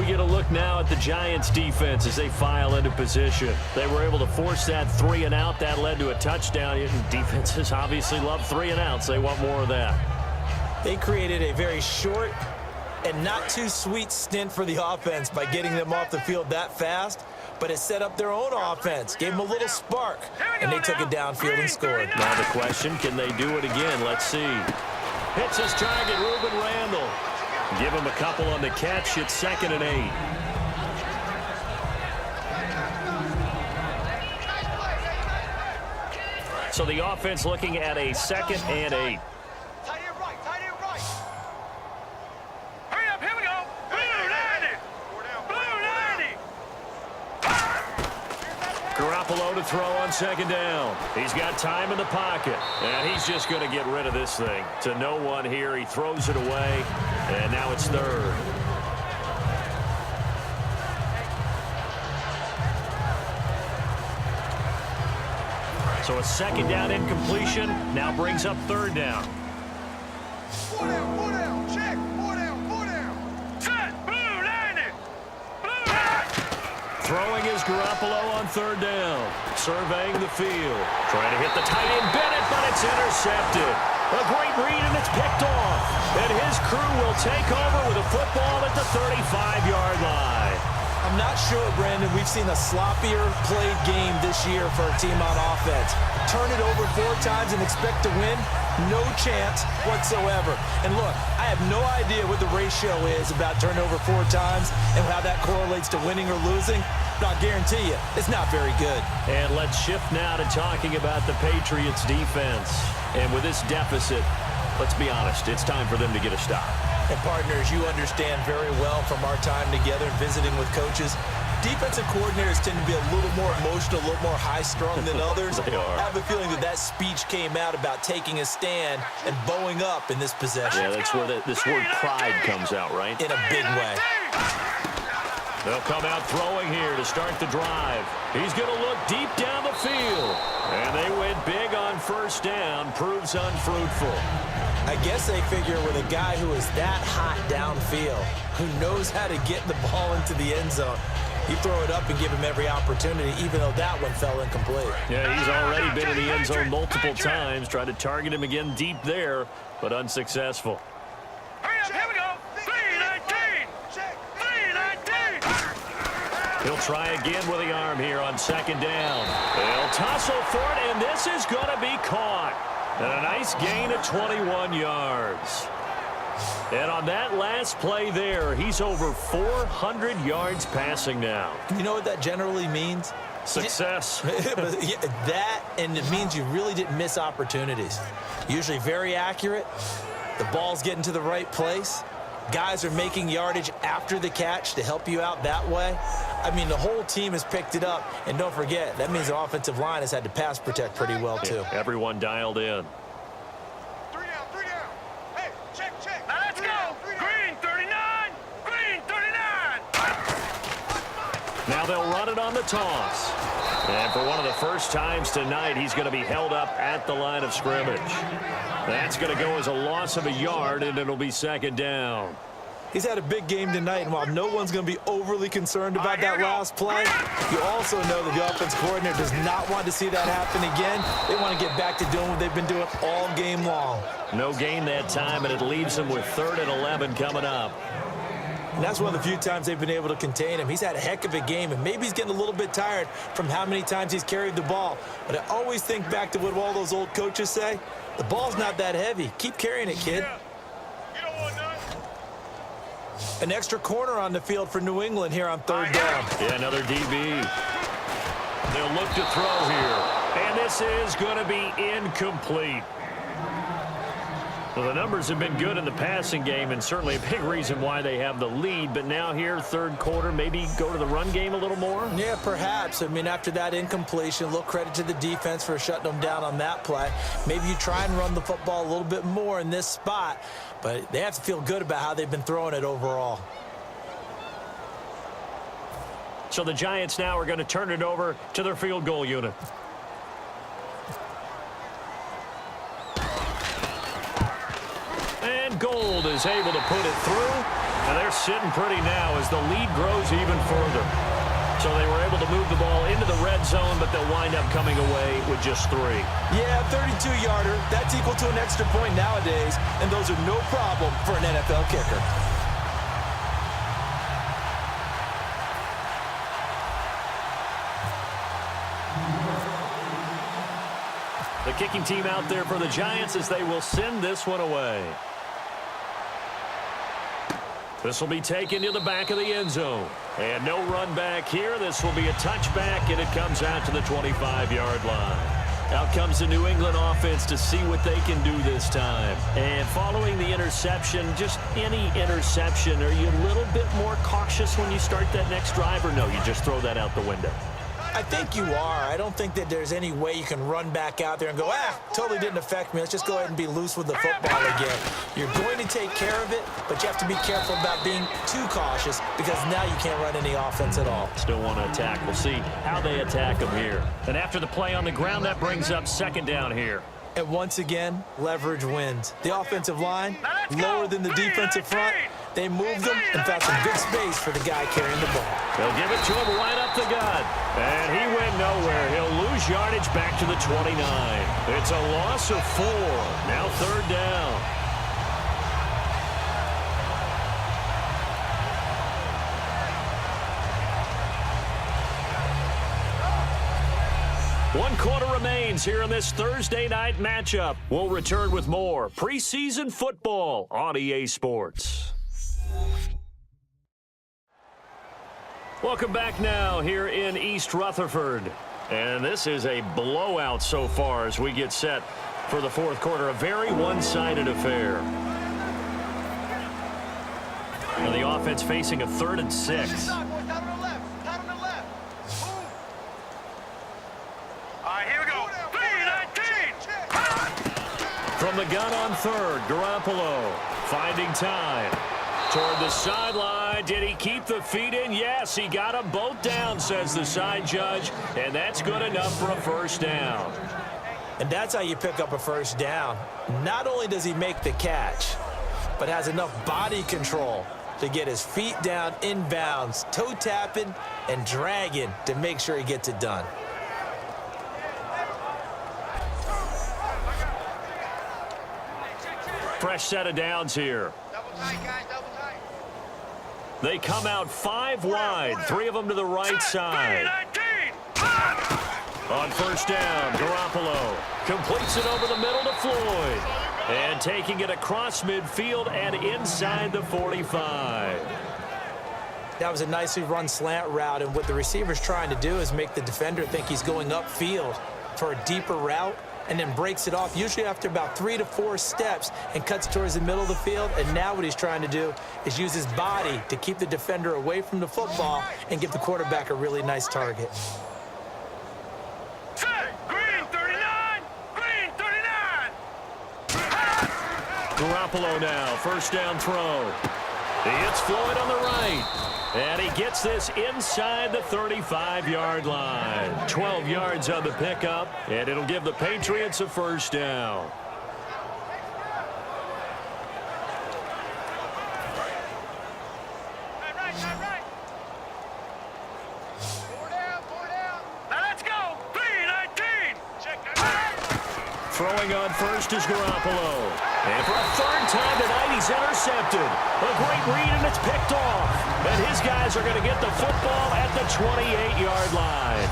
We get a look now at the Giants defense as they file into position. They were able to force that 3 and out. That led to a touchdown. Defenses obviously love 3 and outs. They want more of that. They created a very short and not too sweet stint for the offense by getting them off the field that fast, but it set up their own offense, gave them a little spark, and they took it downfield and scored. Now the question, can they do it again? Let's see. Hits his target, Reuben Randall. Give him a couple on the catch. It's 2nd and 8. So the offense looking at a 2nd and 8. Garoppolo to throw on 2nd down. He's got time in the pocket, and he's just going to get rid of this thing. To no one here. He throws it away, and now it's 3rd. So a 2nd down incompletion now brings up 3rd down. 4 down, check. 4 down. Set, blue, 90. Throwing is Garoppolo on 3rd down. Surveying the field. Trying to hit the tight end Bennett, but it's intercepted. A great read, and it's picked off. And his crew will take over with a football at the 35-yard line. I'm not sure, Brandon, we've seen a sloppier played game this year for a team on offense. Turn it over 4 times and expect to win? No chance whatsoever. And look, I have no idea what the ratio is about turnover 4 times and how that correlates to winning or losing. But I'll guarantee you, it's not very good. And let's shift now to talking about the Patriots defense. And with this deficit, let's be honest, it's time for them to get a stop. And partners, you understand very well from our time together and visiting with coaches, defensive coordinators tend to be a little more emotional, a little more high-strung than others. They are. I have a feeling that speech came out about taking a stand and bowing up in this possession. Yeah, that's where this word pride comes out, right? In a big way. They'll come out throwing here to start the drive. He's going to look deep down the field. And they went big on 1st down. Proves unfruitful. I guess they figure with a guy who is that hot downfield, who knows how to get the ball into the end zone, you throw it up and give him every opportunity, even though that one fell incomplete. Yeah, he's already been in the end zone multiple times. Tried to target him again deep there, but unsuccessful. Hurry up, here we go. 319. Check. 319. He'll try again with the arm here on 2nd down. They'll tussle for it, and this is going to be caught. And a nice gain of 21 yards. And on that last play there, he's over 400 yards passing now. You know what that generally means? Success. That, and it means you really didn't miss opportunities. Usually very accurate. The ball's getting to the right place. Guys are making yardage after the catch to help you out that way. I mean, the whole team has picked it up. And don't forget, that means the offensive line has had to pass protect pretty well, too. Yeah, everyone dialed in. 3 down. Hey, check. Now let's go. Green 39. Green 39. Now they'll run it on the toss. And for one of the first times tonight, he's going to be held up at the line of scrimmage. That's going to go as a loss of a yard, and it'll be 2nd down. He's had a big game tonight, and while no one's going to be overly concerned about that last play, you also know that the offense coordinator does not want to see that happen again. They want to get back to doing what they've been doing all game long. No gain that time, and it leaves him with 3rd and 11 coming up. And that's one of the few times they've been able to contain him. He's had a heck of a game, and maybe he's getting a little bit tired from how many times he's carried the ball. But I always think back to what all those old coaches say. The ball's not that heavy. Keep carrying it, kid. You don't want none. An extra corner on the field for New England here on 3rd down. Yeah, another DB. They'll look to throw here. And this is going to be incomplete. Well, the numbers have been good in the passing game, and certainly a big reason why they have the lead. But now here, 3rd quarter, maybe go to the run game a little more? Yeah, perhaps. I mean, after that incompletion, a little credit to the defense for shutting them down on that play. Maybe you try and run the football a little bit more in this spot. But they have to feel good about how they've been throwing it overall. So the Giants now are going to turn it over to their field goal unit. And Gold is able to put it through. And they're sitting pretty now as the lead grows even further. So they were able to move the ball into the red zone, but they'll wind up coming away with just 3. Yeah, 32-yarder. That's equal to an extra point nowadays, and those are no problem for an NFL kicker. The kicking team out there for the Giants as they will send this one away. This will be taken to the back of the end zone. And no run back here. This will be a touchback, and it comes out to the 25-yard line. Out comes the New England offense to see what they can do this time. And following the interception, just any interception, are you a little bit more cautious when you start that next drive, or no, you just throw that out the window? I think you are. I don't think that there's any way you can run back out there and go, totally didn't affect me. Let's just go ahead and be loose with the football again. You're going to take care of it, but you have to be careful about being too cautious because now you can't run any offense at all. Still want to attack. We'll see how they attack them here. And after the play on the ground, that brings up second down here. And once again, leverage wins. The offensive line, lower than the defensive front. They moved them and found some good space for the guy carrying the ball. They'll give it to him right up the gut. And he went nowhere. He'll lose yardage back to the 29. It's a loss of 4. Now third down. One quarter remains here in this Thursday night matchup. We'll return with more preseason football on EA Sports. Welcome back now here in East Rutherford. And this is a blowout so far as we get set for the fourth quarter. A very one-sided affair. And the offense facing a 3rd and 6. From the gun on 3rd, Garoppolo finding time. Toward the sideline. Did he keep the feet in? Yes, he got them both down, says the side judge. And that's good enough for a first down. And that's how you pick up a first down. Not only does he make the catch, but has enough body control to get his feet down inbounds, toe tapping and dragging to make sure he gets it done. Fresh set of downs here. They come out 5 wide, 3 of them to the right side. On first down, Garoppolo completes it over the middle to Floyd. And taking it across midfield and inside the 45. That was a nicely run slant route, and what the receiver's trying to do is make the defender think he's going upfield for a deeper route, and then breaks it off, usually after about 3 to 4 steps, and cuts towards the middle of the field. And now what he's trying to do is use his body to keep the defender away from the football and give the quarterback a really nice target. Green 39! Green 39! Garoppolo now, first down throw. He hits Floyd on the right. And he gets this inside the 35-yard line. 12 yards on the pickup, and it'll give the Patriots a first down. Right. 4 down. Now let's go. 3-19. Check that. Throwing on first is Garoppolo. And for a 3rd time tonight, he's intercepted. A great read, and it's picked off. And his guys are going to get the football at the 28-yard line.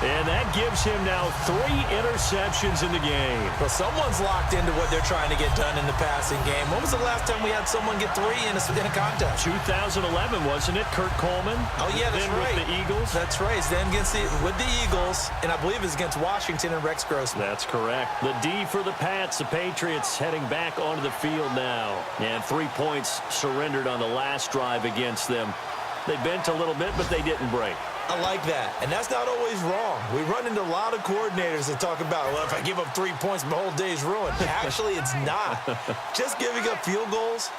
And that gives him now 3 interceptions in the game. Well, someone's locked into what they're trying to get done in the passing game. When was the last time we had someone get 3 in a contest? 2011, wasn't it? Kurt Coleman. Oh, yeah, that's then right. With the Eagles. That's right. It's then with the Eagles, and I believe it's against Washington and Rex Grossman. That's correct. The D for the Pats. The Patriots heading back onto the field now. And 3 points surrendered on the last drive against them. They bent a little bit, but they didn't break. I like that, and that's not always wrong. We run into a lot of coordinators that talk about, well, if I give up 3 points, my whole day's ruined. Actually, it's not. Just giving up field goals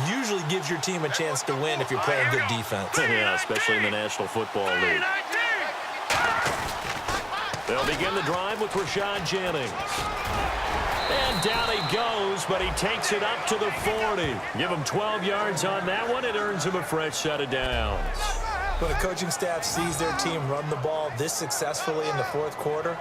usually gives your team a chance to win if you're playing good defense. Yeah, especially in the National Football League. They'll begin the drive with Rashad Jennings. And down he goes, but he takes it up to the 40. Give him 12 yards on that one. It earns him a fresh set of downs. When a coaching staff sees their team run the ball this successfully in the fourth quarter,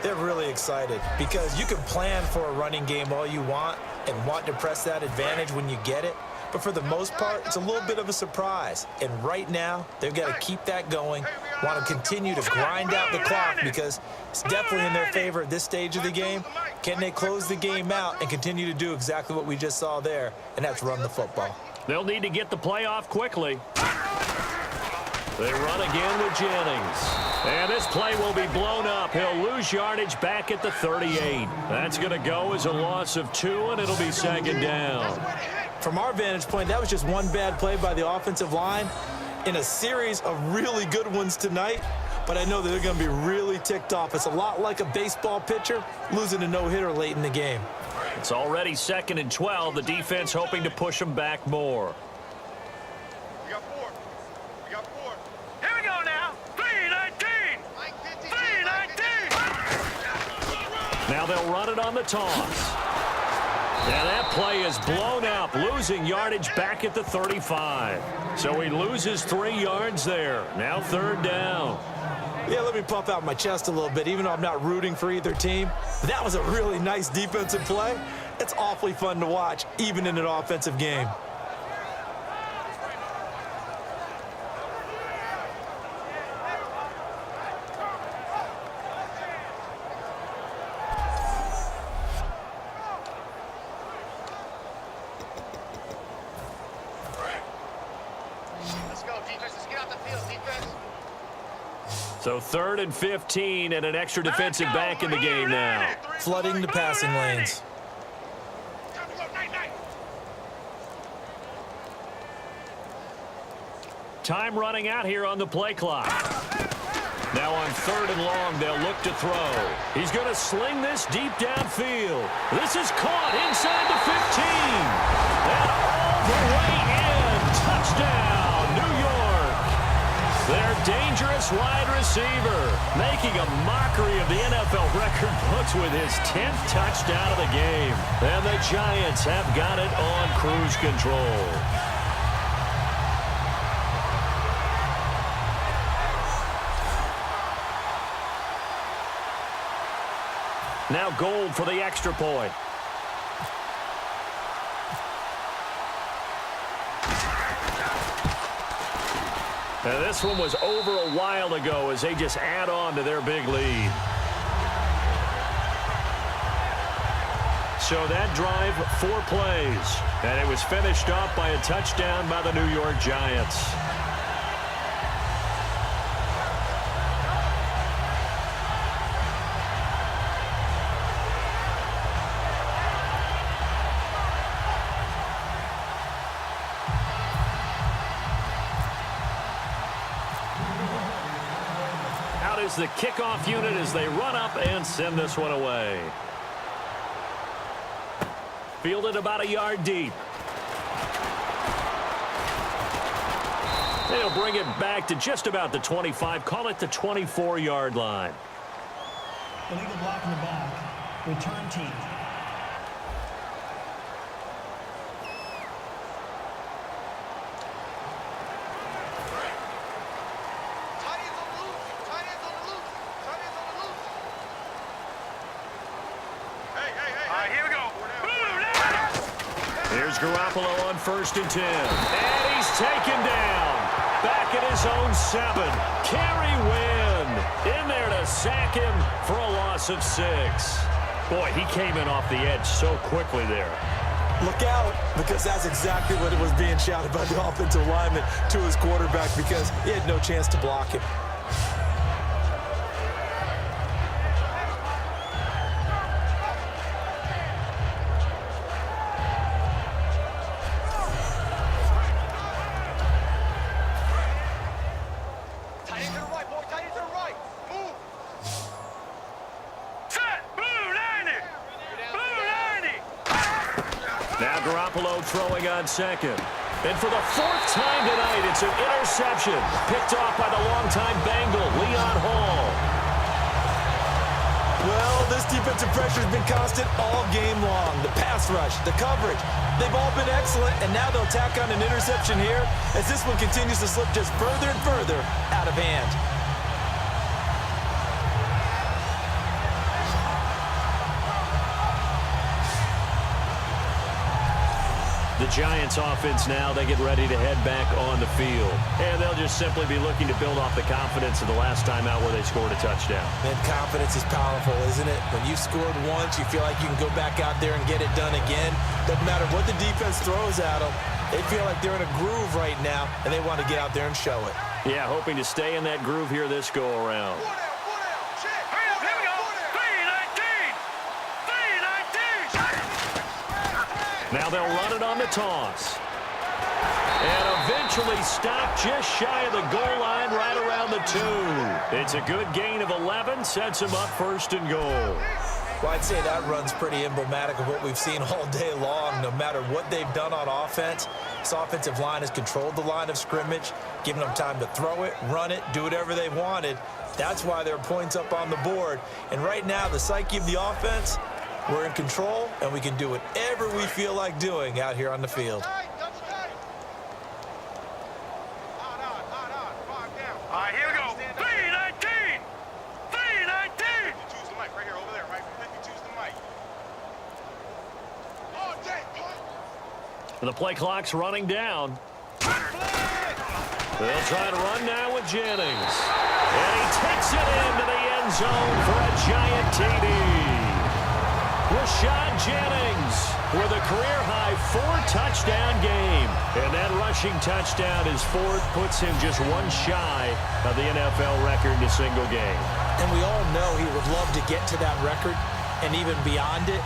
they're really excited because you can plan for a running game all you want and want to press that advantage when you get it. But for the most part, it's a little bit of a surprise. And right now, they've got to keep that going, want to continue to grind out the clock because it's definitely in their favor at this stage of the game. Can they close the game out and continue to do exactly what we just saw there, and that's run the football? They'll need to get the play off quickly. They run again with Jennings. And this play will be blown up. He'll lose yardage back at the 38. That's going to go as a loss of 2, and it'll be second down. From our vantage point, that was just one bad play by the offensive line in a series of really good ones tonight, but I know that they're going to be really ticked off. It's a lot like a baseball pitcher losing a no-hitter late in the game. It's already 2nd and 12. The defense hoping to push them back more. We got 4. We got 4. Here we go now. 3-19. 3-19. Now they'll run it on the toss. And that play is blown up, losing yardage back at the 35. So he loses 3 yards there. Now 3rd down. Yeah, let me puff out my chest a little bit, even though I'm not rooting for either team. That was a really nice defensive play. It's awfully fun to watch, even in an offensive game. So 3rd and 15 and an extra defensive back in the game now. Flooding the passing lanes. Time running out here on the play clock. Now on 3rd and long, they'll look to throw. He's going to sling this deep downfield. This is caught inside the 15. And all the way in. Touchdown, New York. Their dangerous wide receiver making a mockery of the NFL record books with his 10th touchdown of the game. And the Giants have got it on cruise control. Now Gold for the extra point. And this one was over a while ago as they just add on to their big lead. So that drive, 4 plays. And it was finished off by a touchdown by the New York Giants. Is the kickoff unit as they run up and send this one away. Fielded about a yard deep. They'll bring it back to just about the 25. Call it the 24-yard line. Illegal block in the back. Return team. Garoppolo on 1st and 10. And he's taken down. Back at his own 7. Kerry Wynn in there to sack him for a loss of 6. Boy, he came in off the edge so quickly there. Look out, because that's exactly what it was being shouted by the offensive lineman to his quarterback because he had no chance to block him. Throwing on 2nd. And for the 4th time tonight, it's an interception. Picked off by the longtime Bengal, Leon Hall. This defensive pressure has been constant all game long. The pass rush, the coverage, they've all been excellent, and now they'll tack on an interception here as this one continues to slip just further and further out of hand. The Giants offense now, they get ready to head back on the field. And they'll just simply be looking to build off the confidence of the last time out where they scored a touchdown. Man, confidence is powerful, isn't it? When you scored once, you feel like you can go back out there and get it done again. Doesn't matter what the defense throws at them. They feel like they're in a groove right now, and they want to get out there and show it. Yeah, hoping to stay in that groove here this go-around. Now they'll run it on the toss. And eventually stopped just shy of the goal line right around the 2. It's a good gain of 11, sets him up first and goal. Well, I'd say that run's pretty emblematic of what we've seen all day long. No matter what they've done on offense, this offensive line has controlled the line of scrimmage, giving them time to throw it, run it, do whatever they wanted. That's why there are points up on the board. And right now, the psyche of the offense, we're in control, and we can do whatever we feel like doing out here on the field. All right, here we go. 3-19! 3-19! Choose the mic right here, over there, right? Let me choose the mic. All day, The play clock's running down. They'll try to run now with Jennings. And he takes it into the end zone for a giant TD. Rashad Jennings with a career-high 4-touchdown game. And that rushing touchdown, his 4th, puts him just one shy of the NFL record in a single game. And we all know he would love to get to that record and even beyond it.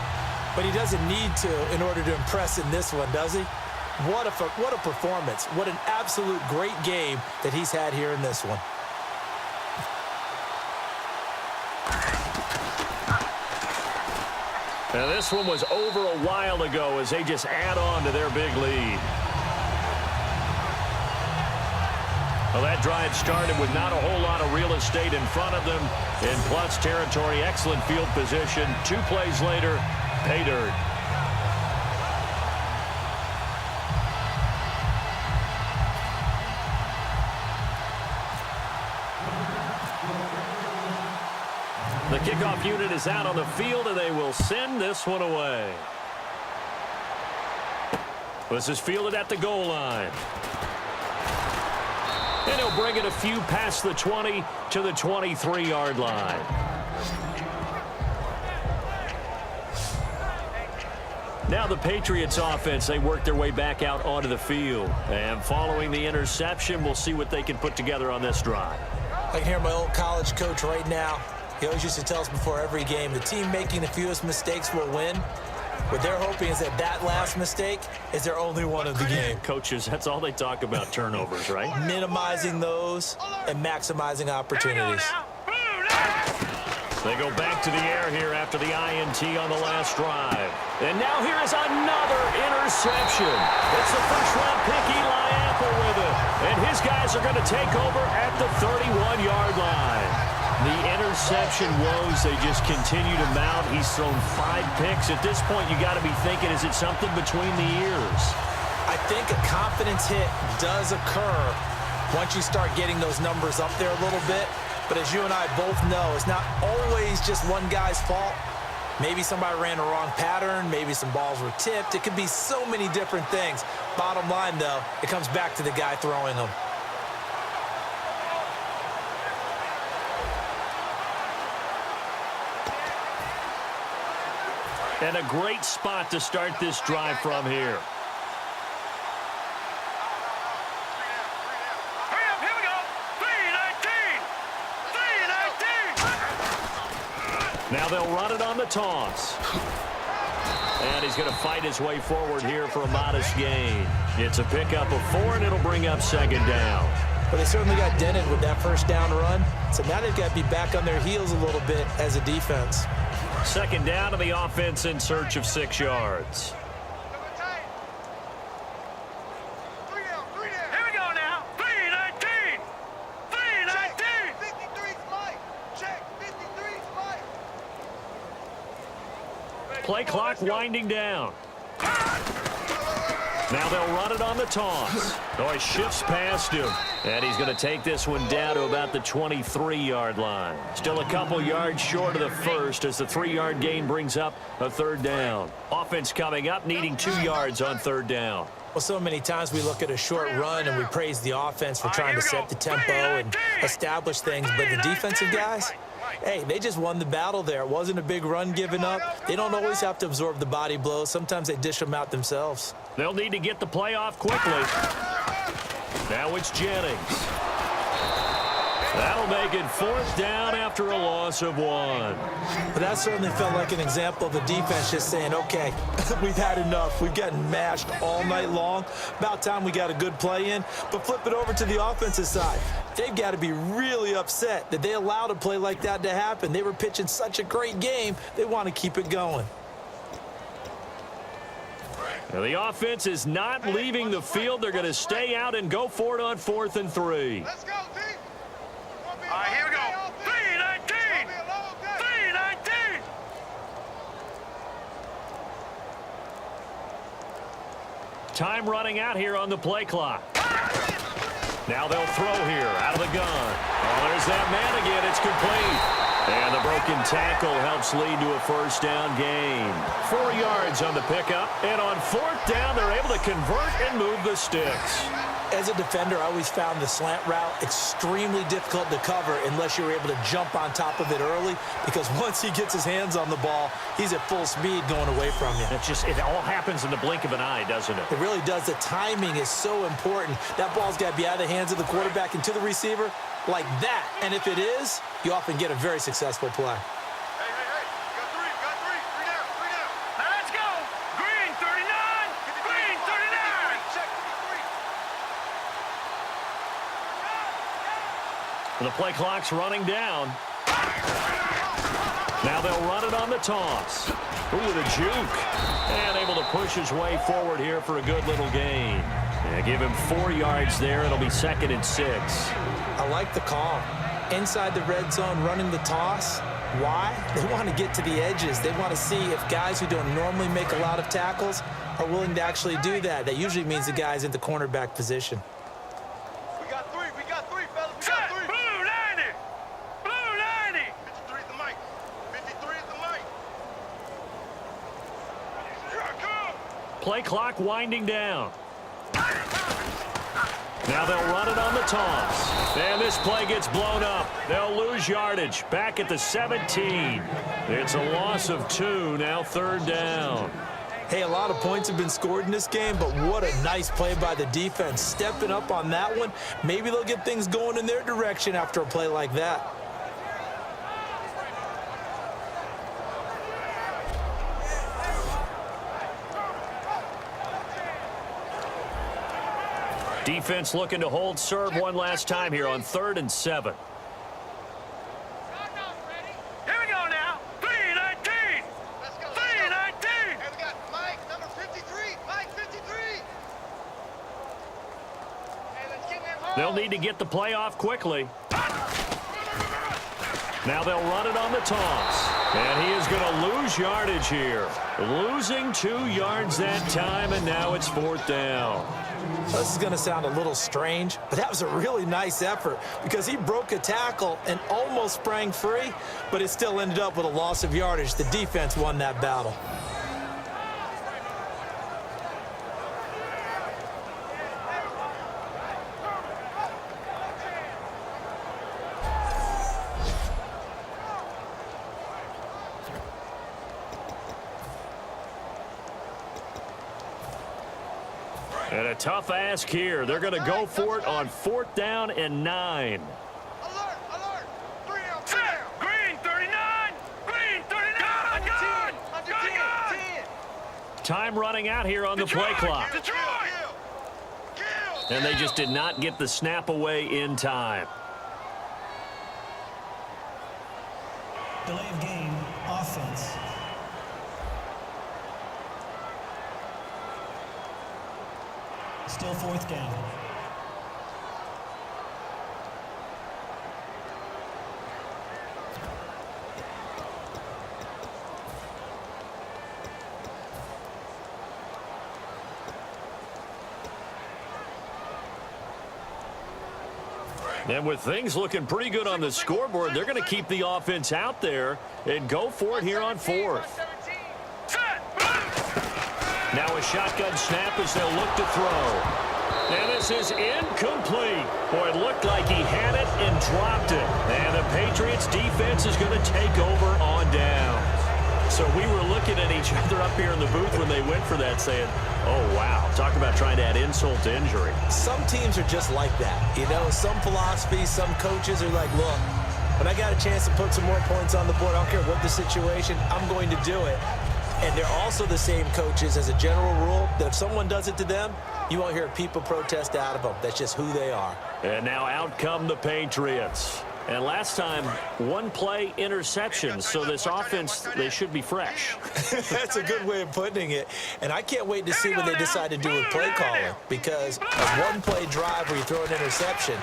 But he doesn't need to in order to impress in this one, does he? What a performance. What an absolute great game that he's had here in this one. And this one was over a while ago as they just add on to their big lead. Well, that drive started with not a whole lot of real estate in front of them. In plus territory, excellent field position. 2 plays later, pay dirt. The kickoff unit is out on the field, and they will send this one away. This is fielded at the goal line. And he'll bring it a few past the 20 to the 23-yard line. Now the Patriots offense, they work their way back out onto the field. And following the interception, we'll see what they can put together on this drive. I can hear my old college coach right now. He always used to tell us before every game, the team making the fewest mistakes will win. What they're hoping is that last mistake is their only one of the game. Coaches, that's all they talk about, turnovers, right? Minimizing those and maximizing opportunities. They go back to the air here after the INT on the last drive. And now here is another interception. It's the first-round pick, Eli Apple, with it. And his guys are going to take over at the 31-yard line. The interception woes, they just continue to mount. He's thrown 5 picks. At this point, you got to be thinking, is it something between the ears? I think a confidence hit does occur once you start getting those numbers up there a little bit. But as you and I both know, it's not always just one guy's fault. Maybe somebody ran a wrong pattern. Maybe some balls were tipped. It could be so many different things. Bottom line, though, it comes back to the guy throwing them. And a great spot to start this drive from here. Here we go. 3-19. Now they'll run it on the toss. And he's going to fight his way forward here for a modest gain. It's a pickup of 4, and it'll bring up 2nd down. But they certainly got dented with that first down run. So now they've got to be back on their heels a little bit as a defense. 2nd down to the offense in search of 6 yards. Here we go now. 3-19. 3-19. 53's Mike. Check. 53's Mike. Play clock winding down. Now they'll run it on the toss. Oh, he shifts past him. And he's going to take this one down to about the 23-yard line. Still a couple yards short of the first as the 3-yard gain brings up a third down. Offense coming up, needing 2 yards on third down. Well, so many times we look at a short run and we praise the offense for trying to set the tempo and establish things. But the defensive guys, hey, they just won the battle there. It wasn't a big run given up. They don't always have to absorb the body blows. Sometimes they dish them out themselves. They'll need to get the play off quickly. Now it's Jennings. That'll make it 4th down after a loss of 1. But that certainly felt like an example of the defense just saying, okay, we've had enough. We've gotten mashed all night long. About time we got a good play in. But flip it over to the offensive side. They've got to be really upset that they allowed a play like that to happen. They were pitching such a great game. They want to keep it going. Now the offense is not leaving the field. They're going to stay out and go for it on 4th and 3. Let's go, team. All right, here we go. 3-19. 3-19. Time running out here on the play clock. Now they'll throw here out of the gun. Oh, there's that man again. It's complete. And the broken tackle helps lead to a 1st down gain. 4 yards on the pickup. And on 4th down, they're able to convert and move the sticks. As a defender, I always found the slant route extremely difficult to cover unless you're able to jump on top of it early, because once he gets his hands on the ball, he's at full speed going away from you. It all happens in the blink of an eye, doesn't it? It really does. The timing is so important. That ball's got to be out of the hands of the quarterback and to the receiver like that. And if it is, you often get a very successful play. Hey. Got three down. Now let's go. Green 39. Green 39. Check 53. The play clock's running down. Now they'll run it on the toss. Ooh, with a juke. And able to push his way forward here for a good little gain. Yeah, give him 4 yards there. It'll be 2nd and 6. I like the call. Inside the red zone, running the toss. Why? They want to get to the edges. They want to see if guys who don't normally make a lot of tackles are willing to actually do that. That usually means the guy's in the cornerback position. We got three, fellas. We got three. Blue 90. Blue 90. 53 is the mic. 53 is the mic. Here I come. Play clock winding down. Now they'll run it on the toss. And this play gets blown up. They'll lose yardage. Back at the 17. It's a loss of 2. Now 3rd down. Hey, a lot of points have been scored in this game, but what a nice play by the defense. Stepping up on that one. Maybe they'll get things going in their direction after a play like that. Defense looking to hold serve one last time here on 3rd and 7. Here we go now. 3-19. Let's go. 3-19. Hey, we got Mike, number 53. Mike, 53. Hey, let's get that home. They'll need to get the play off quickly. Now they'll run it on the toss. And he is going to lose yardage here. Losing 2 yards that time, and now it's 4th down. This is going to sound a little strange, but that was a really nice effort because he broke a tackle and almost sprang free, but it still ended up with a loss of yardage. The defense won that battle. And a tough ask here. They're going to go for it on 4th down and 9. Alert. 3 down. Green 39. Green 39. Gun. Time running out here on the play clock. Detroit. And they just did not get the snap away in time. Delay of game, offense. Still 4th down. And with things looking pretty good on the scoreboard, they're going to keep the offense out there and go for it here on 4th. Now a shotgun snap as they'll look to throw. And this is incomplete. Boy, it looked like he had it and dropped it. And the Patriots defense is going to take over on downs. So we were looking at each other up here in the booth when they went for that saying, oh, wow. Talk about trying to add insult to injury. Some teams are just like that. You know, some philosophies, some coaches are like, look, when I got a chance to put some more points on the board, I don't care what the situation, I'm going to do it. And they're also the same coaches as a general rule that if someone does it to them, you won't hear people protest out of them. That's just who they are. And now out come the Patriots. And last time, one play interception. So this offense, they should be fresh. That's a good way of putting it. And I can't wait to see what they decide to do with play calling. Because a one-play drive where you throw an interception,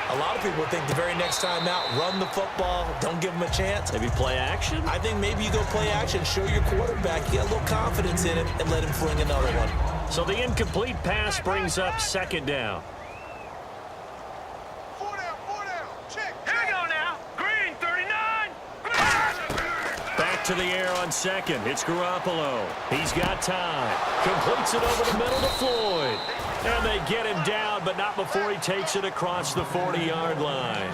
a lot of people think the very next time out, run the football, don't give them a chance. Maybe play action? I think maybe you go play action, show your quarterback, you got a little confidence in him, and let him fling another one. So the incomplete pass brings up 2nd down. 4 down, 4 down. Check. Here we go now. Green, 39. Green. Back to the air on 2nd. It's Garoppolo. He's got time. Completes it over the middle to Floyd. And they get him down, but not before he takes it across the 40-yard line.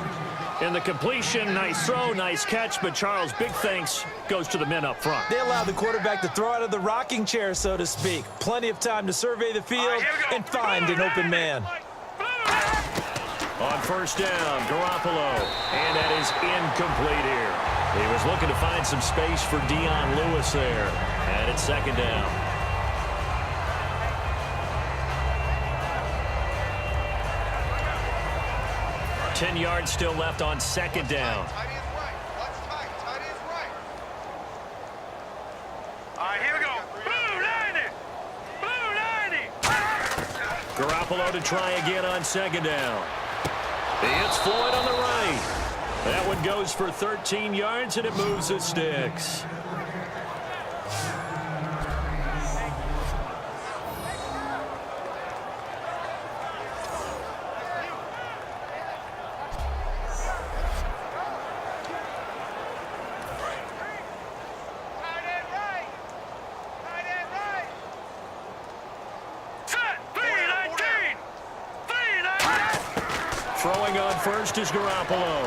In the completion, nice throw, nice catch, but Charles, big thanks goes to the men up front. They allowed the quarterback to throw out of the rocking chair, so to speak. Plenty of time to survey the field and find an open man. On 1st down, Garoppolo, and that is incomplete here. He was looking to find some space for Dion Lewis there, and it's 2nd down. 10 yards still left on 2nd down. Tight end's right. Watch tight. Tight end's right. All right, here we go. Blue 90. Blue 90. Garoppolo to try again on 2nd down. It's Floyd on the right. That one goes for 13 yards, and it moves the sticks. Throwing on 1st is Garoppolo.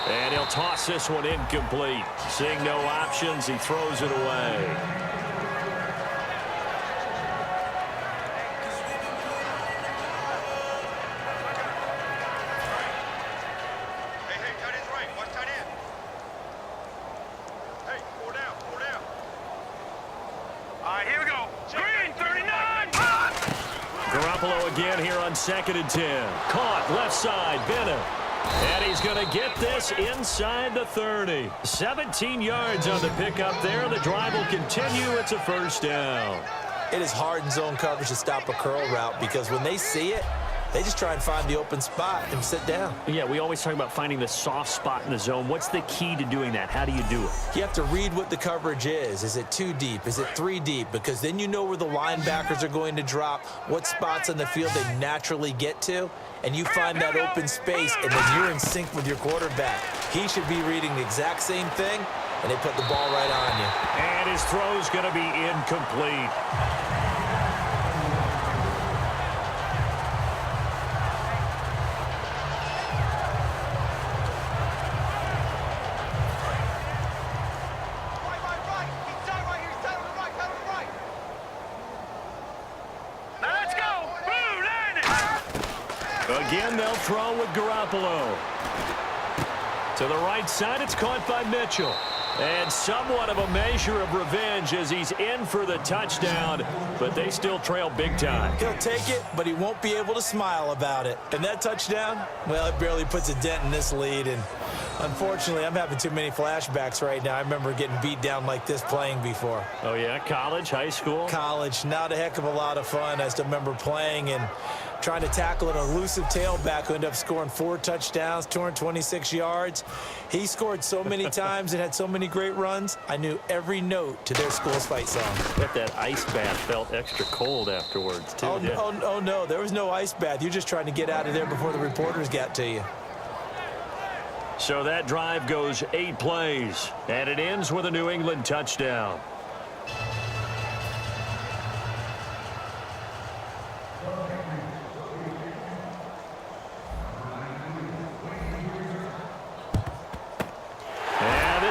And he'll toss this one incomplete. Seeing no options, he throws it away. Hey, tight end's right. Watch tight end. Hey, 4 down, 4 down. All right, here we go. Green, 39. Garoppolo again here on 2nd and 10. Caught left side, Bennett. And he's going to get this inside the 30. 17 yards on the pickup there. The drive will continue. It's a 1st down. It is hard in zone coverage to stop a curl route because when they see it, they just try and find the open spot and sit down. Yeah, we always talk about finding the soft spot in the zone. What's the key to doing that? How do you do it? You have to read what the coverage is. Is it 2 deep? Is it 3 deep? Because then you know where the linebackers are going to drop, what spots on the field they naturally get to, and you find that open space, and then you're in sync with your quarterback. He should be reading the exact same thing, and they put the ball right on you. And his throw's going to be incomplete. Again, they'll throw with Garoppolo. To the right side, it's caught by Mitchell. And somewhat of a measure of revenge as he's in for the touchdown, but they still trail big time. He'll take it, but he won't be able to smile about it. And that touchdown, well, it barely puts a dent in this lead. And unfortunately, I'm having too many flashbacks right now. I remember getting beat down like this playing before. Oh, yeah? College, high school? College, not a heck of a lot of fun. I still remember playing, and trying to tackle an elusive tailback who ended up scoring 4 touchdowns, 226 yards. He scored so many times and had so many great runs, I knew every note to their school's fight song. Bet that ice bath felt extra cold afterwards, too. Oh, no, there was no ice bath. You're just trying to get out of there before the reporters got to you. So that drive goes 8 plays, and it ends with a New England touchdown.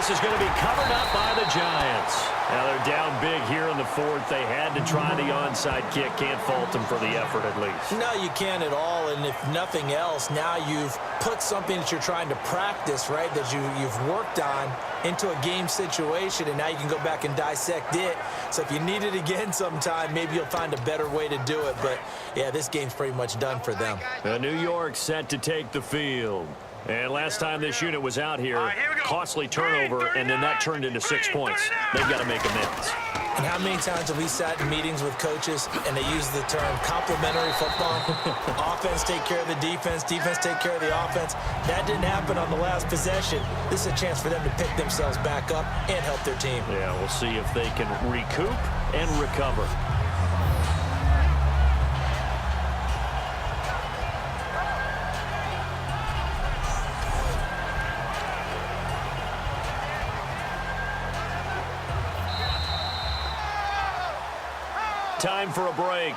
This is going to be covered up by the Giants. Now they're down big here in the 4th. They had to try the onside kick. Can't fault them for the effort at least. No, you can't at all. And if nothing else, now you've put something that you're trying to practice, right, that you've worked on into a game situation, and now you can go back and dissect it. So if you need it again sometime, maybe you'll find a better way to do it. But, yeah, this game's pretty much done for them. New York set to take the field. And last time this unit was out here, costly turnover, and then that turned into 6 points. They've got to make amends. And how many times have we sat in meetings with coaches and they use the term complementary football? Offense take care of the defense, defense take care of the offense. That didn't happen on the last possession. This is a chance for them to pick themselves back up and help their team. Yeah, we'll see if they can recoup and recover. Time for a break.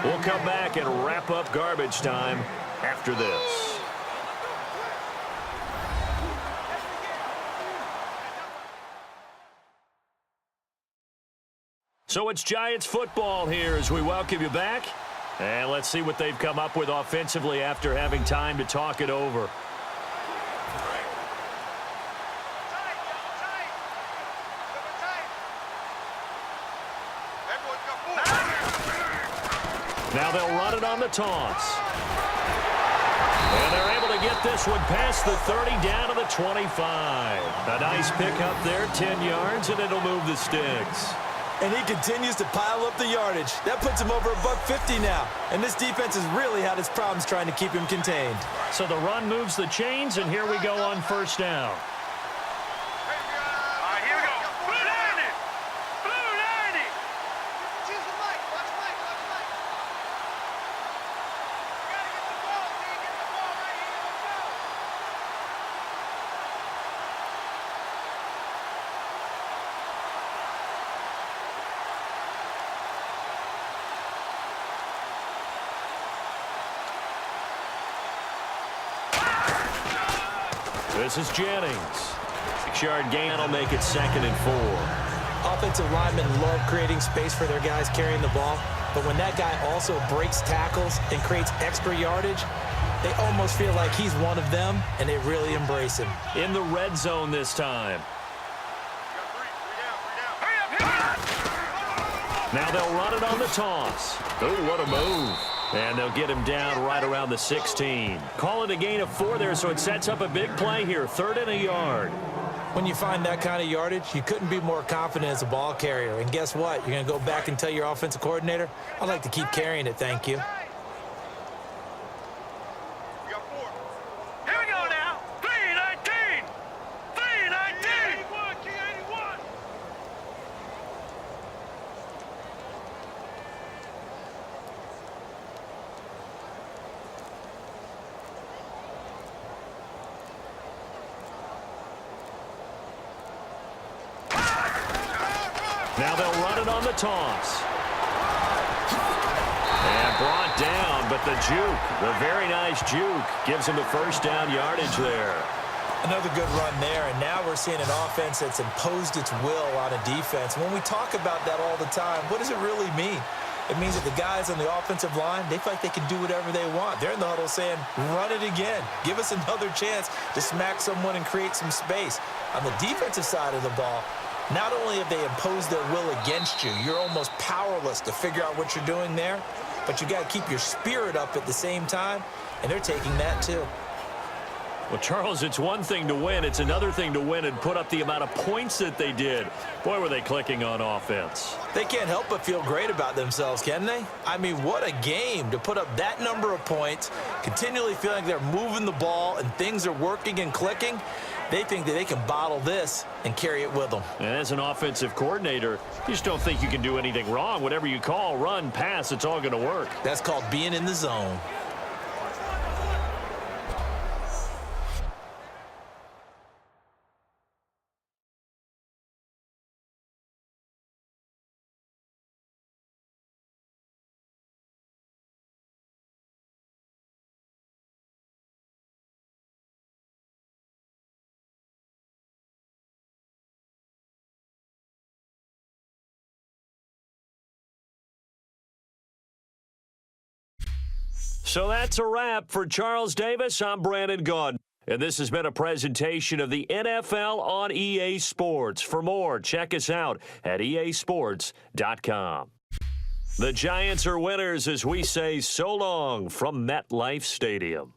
We'll come back and wrap up garbage time after this. So it's Giants football here as we welcome you back. And let's see what they've come up with offensively after having time to talk it over. Now they'll run it on the toss. And they're able to get this one past the 30 down to the 25. A nice pickup there, 10 yards, and it'll move the sticks. And he continues to pile up the yardage. That puts him over $150 now. And this defense has really had its problems trying to keep him contained. So the run moves the chains, and here we go on first down. This is Jennings. 6-yard gain will make it 2nd and 4. Offensive linemen love creating space for their guys carrying the ball, but when that guy also breaks tackles and creates extra yardage, they almost feel like he's one of them, and they really embrace him. In the red zone this time. Now they'll run it on the toss. Oh, what a move. And they'll get him down right around the 16. Call it a gain of 4 there, so it sets up a big play here. 3rd and a yard. When you find that kind of yardage, you couldn't be more confident as a ball carrier. And guess what? You're going to go back and tell your offensive coordinator, I'd like to keep carrying it, thank you. Now they'll run it on the toss. And brought down, but the juke, the very nice juke, gives him the first down yardage there. Another good run there, and now we're seeing an offense that's imposed its will on a defense. When we talk about that all the time, what does it really mean? It means that the guys on the offensive line, they feel like they can do whatever they want. They're in the huddle saying, run it again. Give us another chance to smack someone and create some space. On the defensive side of the ball, not only have they imposed their will against you, you're almost powerless to figure out what you're doing there, but you got to keep your spirit up at the same time, and they're taking that too. Well, Charles, it's one thing to win. It's another thing to win and put up the amount of points that they did. Boy, were they clicking on offense. They can't help but feel great about themselves, can they? I mean, what a game to put up that number of points, continually feeling like they're moving the ball and things are working and clicking. They think that they can bottle this and carry it with them. And as an offensive coordinator, you just don't think you can do anything wrong. Whatever you call, run, pass, it's all going to work. That's called being in the zone. So that's a wrap for Charles Davis. I'm Brandon Gaudin. And this has been a presentation of the NFL on EA Sports. For more, check us out at easports.com. The Giants are winners as we say so long from MetLife Stadium.